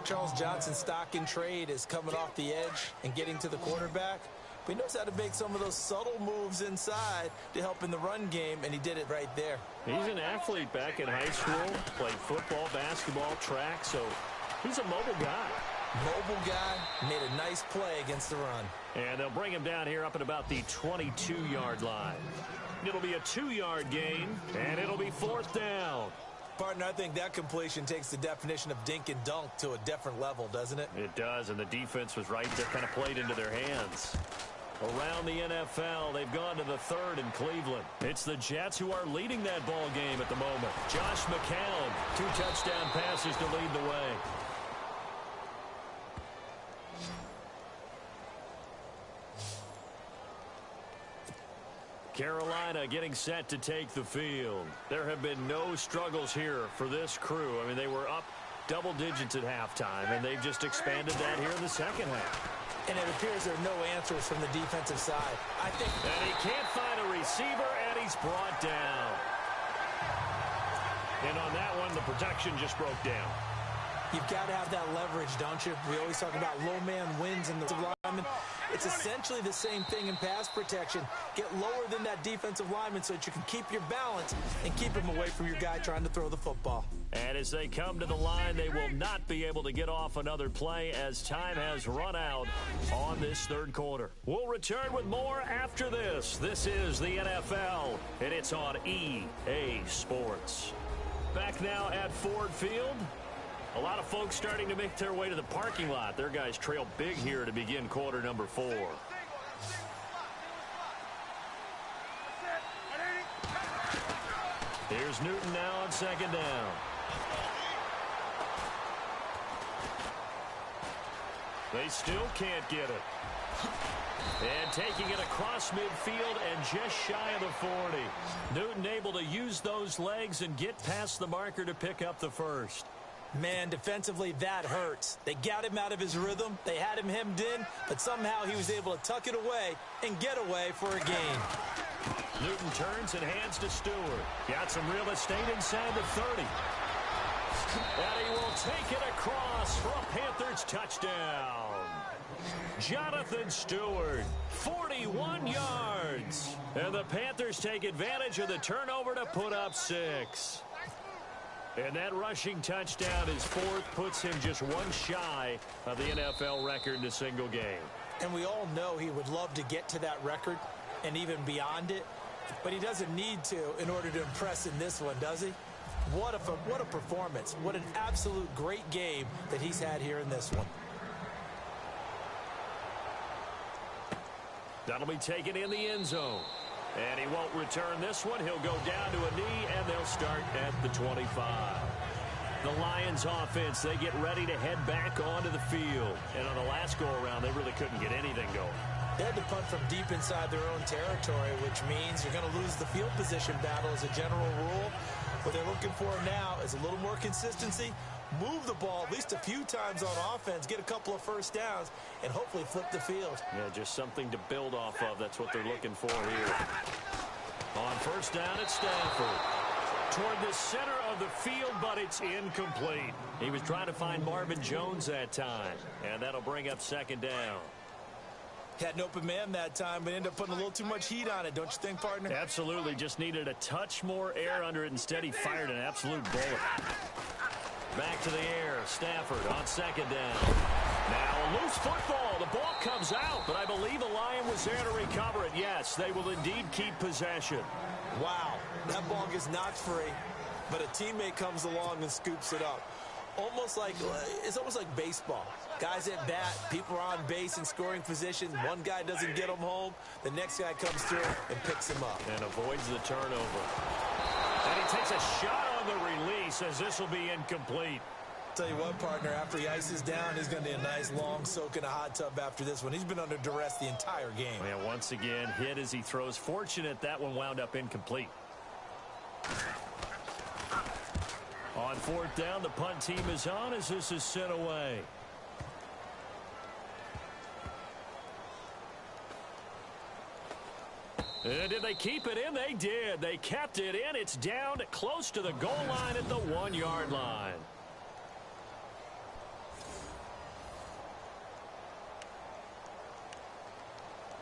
Charles Johnson's stock in trade is coming off the edge and getting to the quarterback. But he knows how to make some of those subtle moves inside to help in the run game, and he did it right there. He's an athlete back in high school. Played football, basketball, track, so he's a mobile guy. Mobile guy, made a nice play against the run. And they'll bring him down here up at about the 22-yard line. It'll be a 2-yard gain, and it'll be 4th down. Partner, I think that completion takes the definition of dink and dunk to a different level, doesn't it? It does, and the defense was right there, kind of played into their hands. Around the NFL, they've gone to the 3rd in Cleveland. It's the Jets who are leading that ball game at the moment. Josh McCown, 2 touchdown passes to lead the way. Carolina getting set to take the field. There have been no struggles here for this crew. I mean, they were up double digits at halftime, and they've just expanded that here in the second half. And it appears there are no answers from the defensive side. I think. And he can't find a receiver, and he's brought down. And on that one, the protection just broke down. You've got to have that leverage, don't you? We always talk about low man wins in the lineman. It's essentially the same thing in pass protection. Get lower than that defensive lineman so that you can keep your balance and keep him away from your guy trying to throw the football. And as they come to the line, they will not be able to get off another play as time has run out on this 3rd quarter. We'll return with more after this. This is the NFL, and it's on EA Sports. Back now at Ford Field. A lot of folks starting to make their way to the parking lot. Their guys trail big here to begin quarter number 4. Here's Newton now on 2nd down. They still can't get it. And taking it across midfield and just shy of the 40. Newton able to use those legs and get past the marker to pick up the first. Man, defensively, that hurts. They got him out of his rhythm. They had him hemmed in, but somehow he was able to tuck it away and get away for a gain. Newton turns and hands to Stewart. Got some real estate inside the 30. And he will take it across for a Panthers touchdown. Jonathan Stewart, 41 yards. And the Panthers take advantage of the turnover to put up 6. And that rushing touchdown is 4th, puts him just one shy of the NFL record in a single game. And we all know he would love to get to that record and even beyond it, but he doesn't need to in order to impress in this one, does he? What a performance. What an absolute great game that he's had here in this one. That'll be taken in the end zone. And he won't return this one. He'll go down to a knee, and they'll start at the 25. The Lions offense, they get ready to head back onto the field. And on the last go-around, they really couldn't get anything going. They had to punt from deep inside their own territory, which means you're going to lose the field position battle as a general rule. What they're looking for now is a little more consistency, move the ball at least a few times on offense, get a couple of first downs, and hopefully flip the field. Yeah, just something to build off of. That's what they're looking for here. On first down, it's Stafford. Toward the center of the field, but it's incomplete. He was trying to find Marvin Jones that time, and that'll bring up second down. Had an open man that time, but ended up putting a little too much heat on it, don't you think, partner? Absolutely. Just needed a touch more air under it. Instead, he fired an absolute bullet. Back to the air. Stafford on second down. Now a loose football. The ball comes out, but I believe a Lion was there to recover it. Yes, they will indeed keep possession. Wow, that ball gets knocked free, but a teammate comes along and scoops it up. It's almost like baseball. Guys at bat, people are on base in scoring position. One guy doesn't get him home. The next guy comes through and picks him up. And avoids the turnover. And he takes a shot on the release as this will be incomplete. Tell you what, partner, after he ices down, he's going to be a nice long soak in a hot tub after this one. He's been under duress the entire game. Yeah, once again, hit as he throws. Fortunate that one wound up incomplete. On fourth down, the punt team is on as this is sent away. Did they keep it in? They did. They kept it in. It's down close to the goal line at the 1-yard line.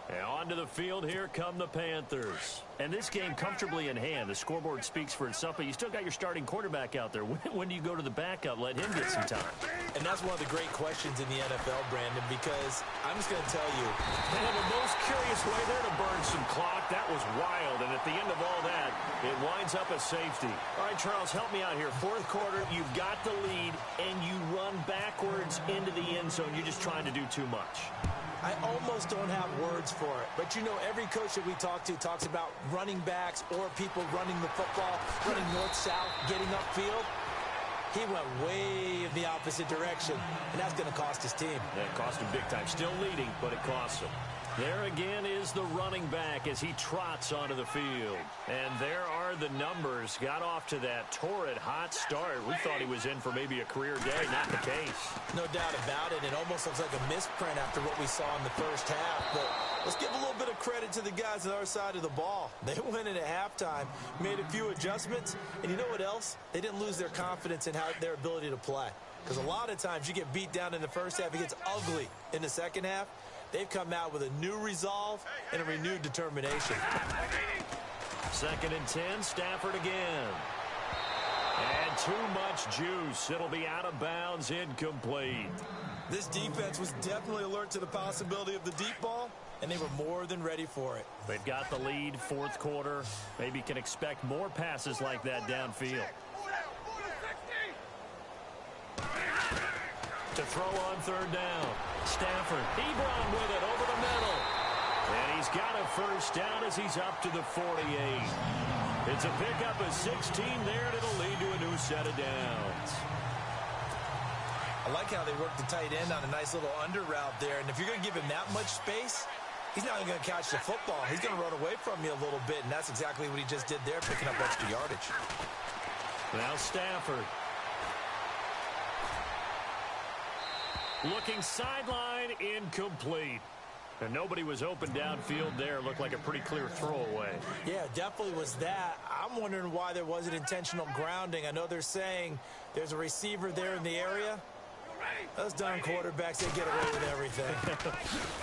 And onto the field, here come the Panthers. And this game comfortably in hand. The scoreboard speaks for itself, but you still got your starting quarterback out there. When do you go to the backup? Let him get some time. And that's one of the great questions in the NFL, Brandon, because I'm just going to tell you. And the most curious way there to burn some clock. That was wild. And at the end of all that, it winds up a safety. All right, Charles, help me out here. Fourth quarter, you've got the lead, and you run backwards into the end zone. You're just trying to do too much. I almost don't have words for it. But, you know, every coach that we talk to talks about running backs or people running the football, running north-south, getting upfield. He went way in the opposite direction, and that's going to cost his team. Yeah, it cost him big time. Still leading, but it costs him. There again is the running back as he trots onto the field. And there are the numbers. Got off to that torrid hot start. We thought he was in for maybe a career day. Not the case. No doubt about it. It almost looks like a misprint after what we saw in the first half. But let's give a little bit of credit to the guys on our side of the ball. They went in at halftime, made a few adjustments. And you know what else? They didn't lose their confidence in their ability to play. Because a lot of times you get beat down in the first half. It gets ugly in the second half. They've come out with a new resolve and a renewed determination. Second and 10, Stafford again. And too much juice. It'll be out of bounds, incomplete. This defense was definitely alert to the possibility of the deep ball, and they were more than ready for it. They've got the lead, fourth quarter. Maybe can expect more passes like that downfield. To throw on third down. Stafford, Ebron with it over the middle. And he's got a first down as he's up to the 48. It's a pickup of 16 there, and it'll lead to a new set of downs. I like how they work the tight end on a nice little under route there. And if you're going to give him that much space, he's not even going to catch the football. He's going to run away from you a little bit, and that's exactly what he just did there, picking up extra yardage. Now Stafford. Looking sideline, incomplete. And nobody was open downfield there. Looked like a pretty clear throwaway. Yeah, definitely was that. I'm wondering why there wasn't intentional grounding. I know they're saying there's a receiver there in the area. Those darn quarterbacks, they get away with everything.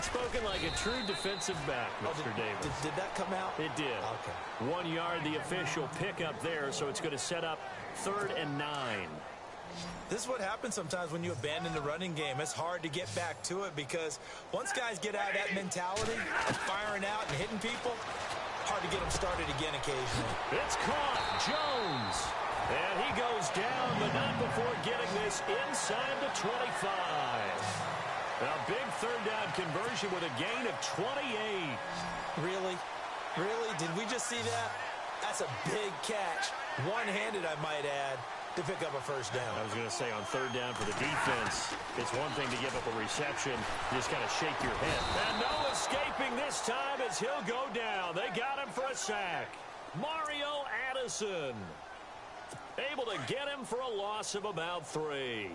Spoken like a true defensive back, Mr. Davis. Did that come out? It did. Okay. 1 yard, the official pickup there, so it's going to set up 3rd and 9. This is what happens sometimes when you abandon the running game. It's hard to get back to it because once guys get out of that mentality of firing out and hitting people, hard to get them started again occasionally. It's caught. Jones. And he goes down, but not before getting this inside the 25. A big third down conversion with a gain of 28. Really? Really? Did we just see that? That's a big catch. One-handed, I might add, to pick up a first down. I was going to say on third down for the defense, it's one thing to give up a reception. You just kind of shake your head. And no escaping this time as he'll go down. They got him for a sack. Mario Addison able to get him for a loss of about 3.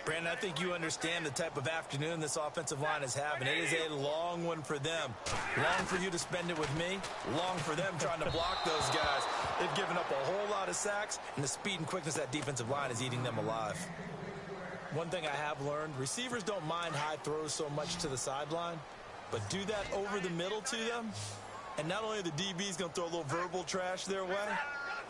Brandon, I think you understand the type of afternoon this offensive line is having. It is a long one for them. Long for you to spend it with me. Long for them trying to block those guys. They've given up a whole lot of sacks, and the speed and quickness of that defensive line is eating them alive. One thing I have learned, receivers don't mind high throws so much to the sideline, but do that over the middle to them, and not only are the DBs going to throw a little verbal trash their way,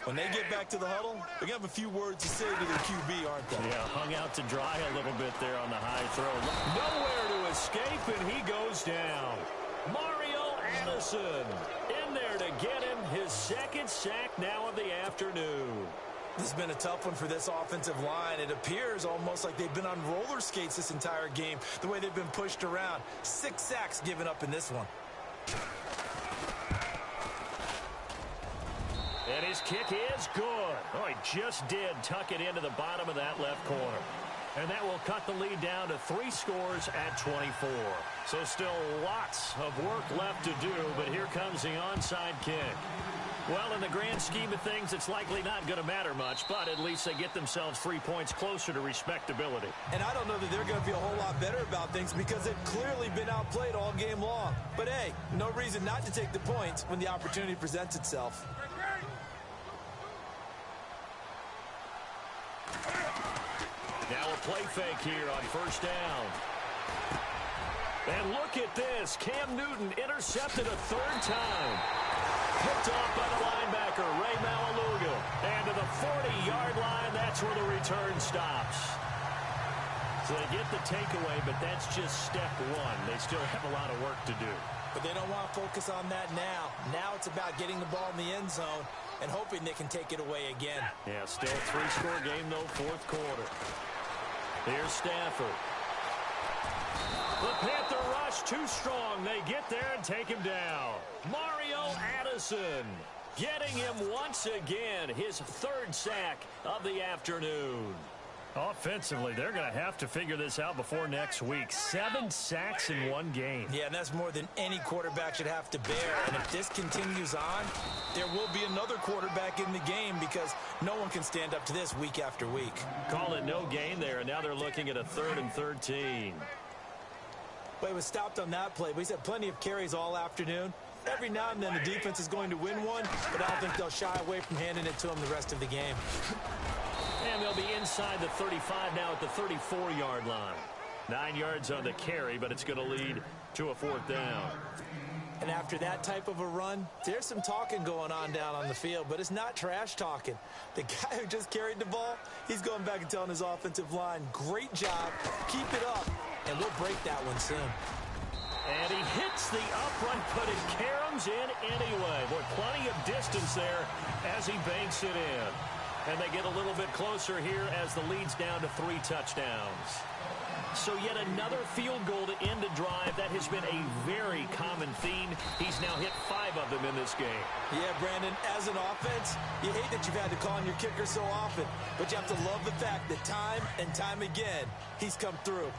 when they get back to the huddle, they're going to have a few words to say to their QB, aren't they? Yeah, hung out to dry a little bit there on the high throw. Nowhere to escape, and he goes down. Mario Addison in there to get him his second sack now of the afternoon. This has been a tough one for this offensive line. It appears almost like they've been on roller skates this entire game, the way they've been pushed around. 6 sacks given up in this one. And his kick is good. Oh, he just did tuck it into the bottom of that left corner. And that will cut the lead down to 3 scores at 24. So still lots of work left to do, but here comes the onside kick. Well, in the grand scheme of things, it's likely not going to matter much, but at least they get themselves 3 points closer to respectability. And I don't know that they're going to be a whole lot better about things because they've clearly been outplayed all game long. But, hey, no reason not to take the points when the opportunity presents itself. Now a play fake here on first down. And look at this. Cam Newton intercepted a 3rd time. Picked off by the linebacker, Ray Malaluga. And to the 40-yard line, that's where the return stops. So they get the takeaway, but that's just step 1. They still have a lot of work to do. But they don't want to focus on that now. Now it's about getting the ball in the end zone and hoping they can take it away again. Yeah, still a 3-score game, though, 4th quarter. Here's Stafford. The Panther rush too strong. They get there and take him down. Mario Addison getting him once again, his 3rd sack of the afternoon. Offensively, they're going to have to figure this out before next week. 7 sacks in 1 game. Yeah, and that's more than any quarterback should have to bear. And if this continues on, there will be another quarterback in the game because no one can stand up to this week after week. Call it no gain there, and now they're looking at a 3rd and 13. Well, he was stopped on that play, but he's had plenty of carries all afternoon. Every now and then the defense is going to win one, but I don't think they'll shy away from handing it to him the rest of the game. And they'll be inside the 35 now at the 34-yard line. 9 yards on the carry, but it's going to lead to a 4th down. And after that type of a run, there's some talking going on down on the field, but it's not trash talking. The guy who just carried the ball, he's going back and telling his offensive line, great job, keep it up, and we'll break that one soon. And he hits the upright, but it caroms in anyway. Boy, plenty of distance there as he banks it in. And they get a little bit closer here as the lead's down to 3 touchdowns. So yet another field goal to end a drive. That has been a very common theme. He's now hit 5 of them in this game. Yeah, Brandon, as an offense, you hate that you've had to call on your kicker so often. But you have to love the fact that time and time again, he's come through.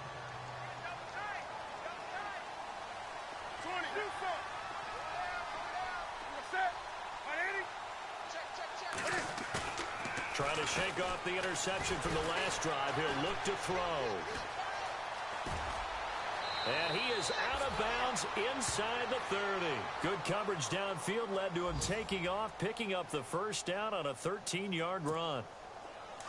Trying to shake off the interception from the last drive. He'll look to throw. And he is out of bounds inside the 30. Good coverage downfield led to him taking off, picking up the first down on a 13-yard run.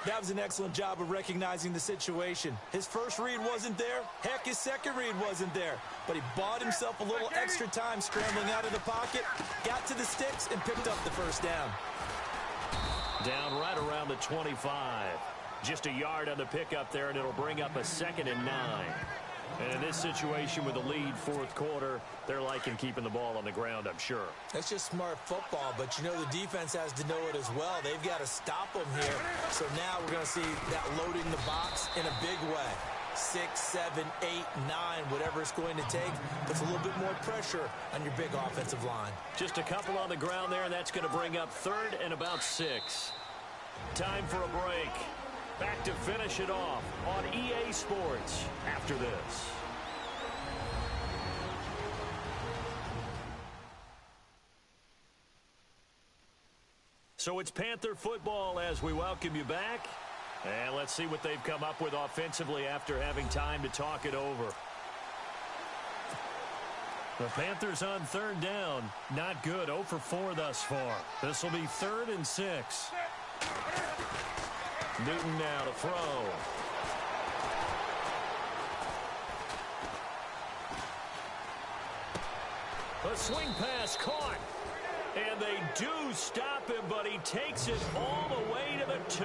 That was an excellent job of recognizing the situation. His first read wasn't there. Heck, his second read wasn't there. But he bought himself a little extra time scrambling out of the pocket, got to the sticks, and picked up the first down. Down right around the 25. Just a yard on the pickup there, and it'll bring up a 2nd and 9. And in this situation with the lead 4th quarter, they're liking keeping the ball on the ground, I'm sure. That's just smart football, but you know the defense has to know it as well. They've got to stop them here. So now we're going to see that loading the box in a big way. 6, 7, 8, 9, whatever it's going to take. Puts a little bit more pressure on your big offensive line. Just a couple on the ground there, and that's going to bring up 3rd and about 6. Time for a break. Back to finish it off on EA Sports after this. So it's Panther football as we welcome you back. And let's see what they've come up with offensively after having time to talk it over. The Panthers on 3rd down. Not good. 0 for 4 thus far. This will be 3rd and 6. Newton now to throw. A swing pass caught. And they do stop him, but he takes it all the way to the 2.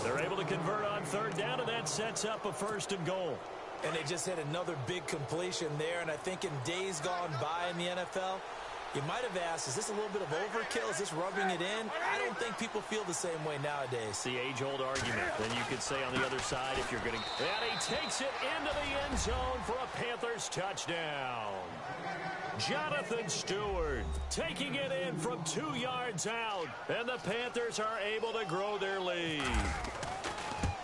They're able to convert on 3rd down, and that sets up a 1st and goal. And they just hit another big completion there. And I think in days gone by in the NFL, you might have asked, is this a little bit of overkill? Is this rubbing it in? I don't think people feel the same way nowadays. The age-old argument. Then you could say on the other side, if you're getting... And he takes it into the end zone for a Panthers touchdown. Jonathan Stewart taking it in from 2 yards out. And the Panthers are able to grow their lead.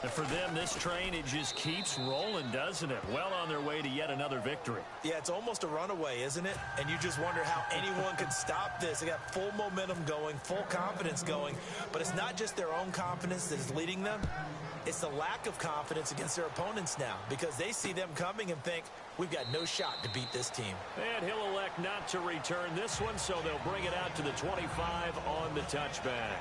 And for them, this train, it just keeps rolling, doesn't it? Well on their way to yet another victory. Yeah, it's almost a runaway, isn't it? And you just wonder how anyone could stop this. They got full momentum going, full confidence going. But it's not just their own confidence that is leading them. It's the lack of confidence against their opponents now, because they see them coming and think, we've got no shot to beat this team. And he'll elect not to return this one, so they'll bring it out to the 25 on the touchback.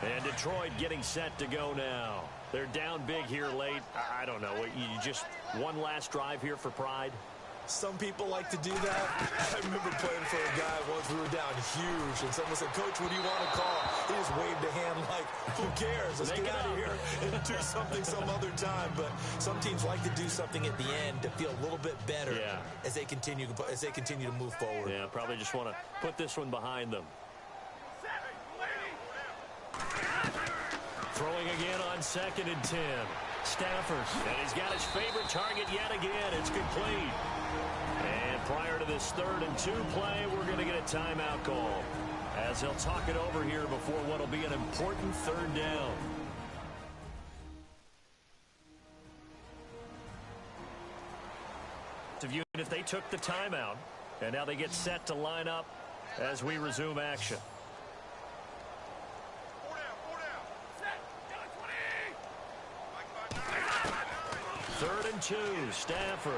And Detroit getting set to go now. They're down big here late. I don't know. You just one last drive here for pride? Some people like to do that. I remember playing for a guy once. We were down huge, and someone said, Coach, what do you want to call? He just waved a hand like, who cares? Let's get out of here and do something some other time. But some teams like to do something at the end to feel a little bit better as they continue to move forward. Yeah, probably just want to put this one behind them. Throwing again on 2nd and 10. Stafford, and he's got his favorite target yet again. It's complete. And prior to this 3rd and 2 play, we're going to get a timeout call, as they'll talk it over here before what will be an important 3rd down. If they took the timeout, and now they get set to line up as we resume action. 3rd and 2, Stafford.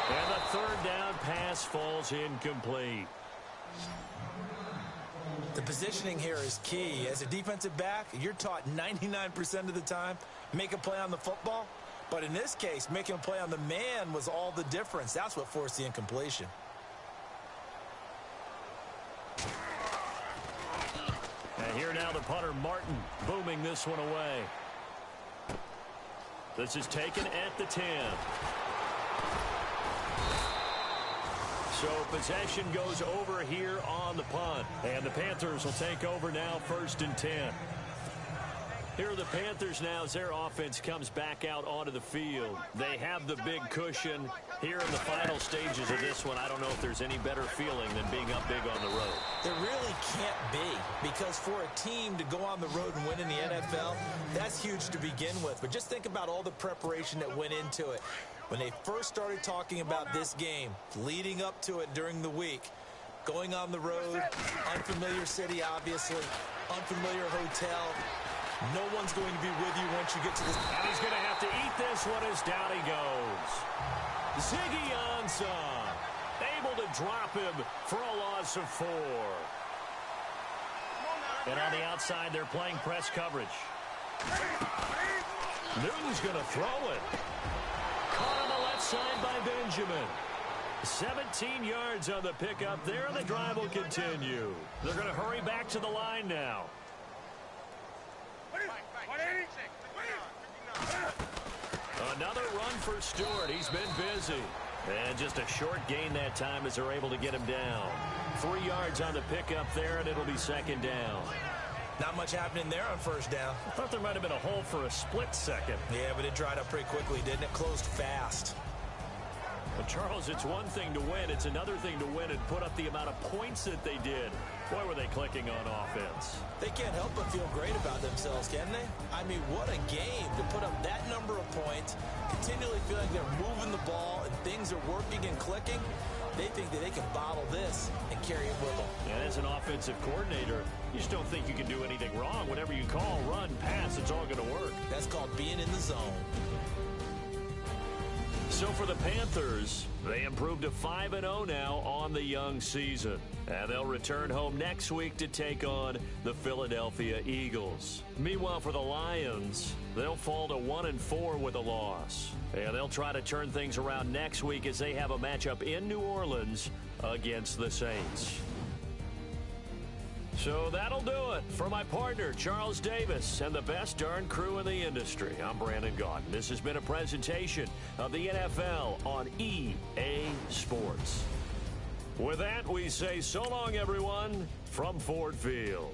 And the 3rd down pass falls incomplete. The positioning here is key. As a defensive back, you're taught 99% of the time, make a play on the football. But in this case, making a play on the man was all the difference. That's what forced the incompletion. And here now the punter, Martin, booming this one away. This is taken at the 10. So possession goes over here on the punt. And the Panthers will take over now, 1st and 10. Here are the Panthers now as their offense comes back out onto the field. They have the big cushion here in the final stages of this one. I don't know if there's any better feeling than being up big on the road. There really can't be, because for a team to go on the road and win in the NFL, that's huge to begin with. But just think about all the preparation that went into it. When they first started talking about this game, leading up to it during the week, going on the road, unfamiliar city, obviously, unfamiliar hotel. No one's going to be with you once you get to this. And he's going to have to eat this one as down he goes. Ziggy Ansah able to drop him for a loss of 4. And on the outside, they're playing press coverage. Newton's going to throw it. Caught on the left side by Benjamin. 17 yards on the pickup there, and the drive will continue. They're going to hurry back to the line now. Another run for Stewart. He's been busy. And just a short gain that time as they're able to get him down. 3 yards on the pickup there, and it'll be 2nd down. Not much happening there on first down. I thought there might have been a hole for a split second. Yeah, but it dried up pretty quickly, didn't it? Closed fast. But Charles, it's one thing to win. It's another thing to win and put up the amount of points that they did. Boy, were they clicking on offense. They can't help but feel great about themselves, can they? I mean, what a game to put up that number of points, continually feeling they're moving the ball and things are working and clicking. They think that they can bottle this and carry it with them. And as an offensive coordinator, you just don't think you can do anything wrong. Whatever you call, run, pass, it's all going to work. That's called being in the zone. So for the Panthers, they improved to 5-0 now on the young season. And they'll return home next week to take on the Philadelphia Eagles. Meanwhile, for the Lions, they'll fall to 1-4 with a loss. And they'll try to turn things around next week as they have a matchup in New Orleans against the Saints. So that'll do it. For my partner, Charles Davis, and the best darn crew in the industry, I'm Brandon Gaudin. This has been a presentation of the NFL on EA Sports. With that, we say so long, everyone, from Ford Field.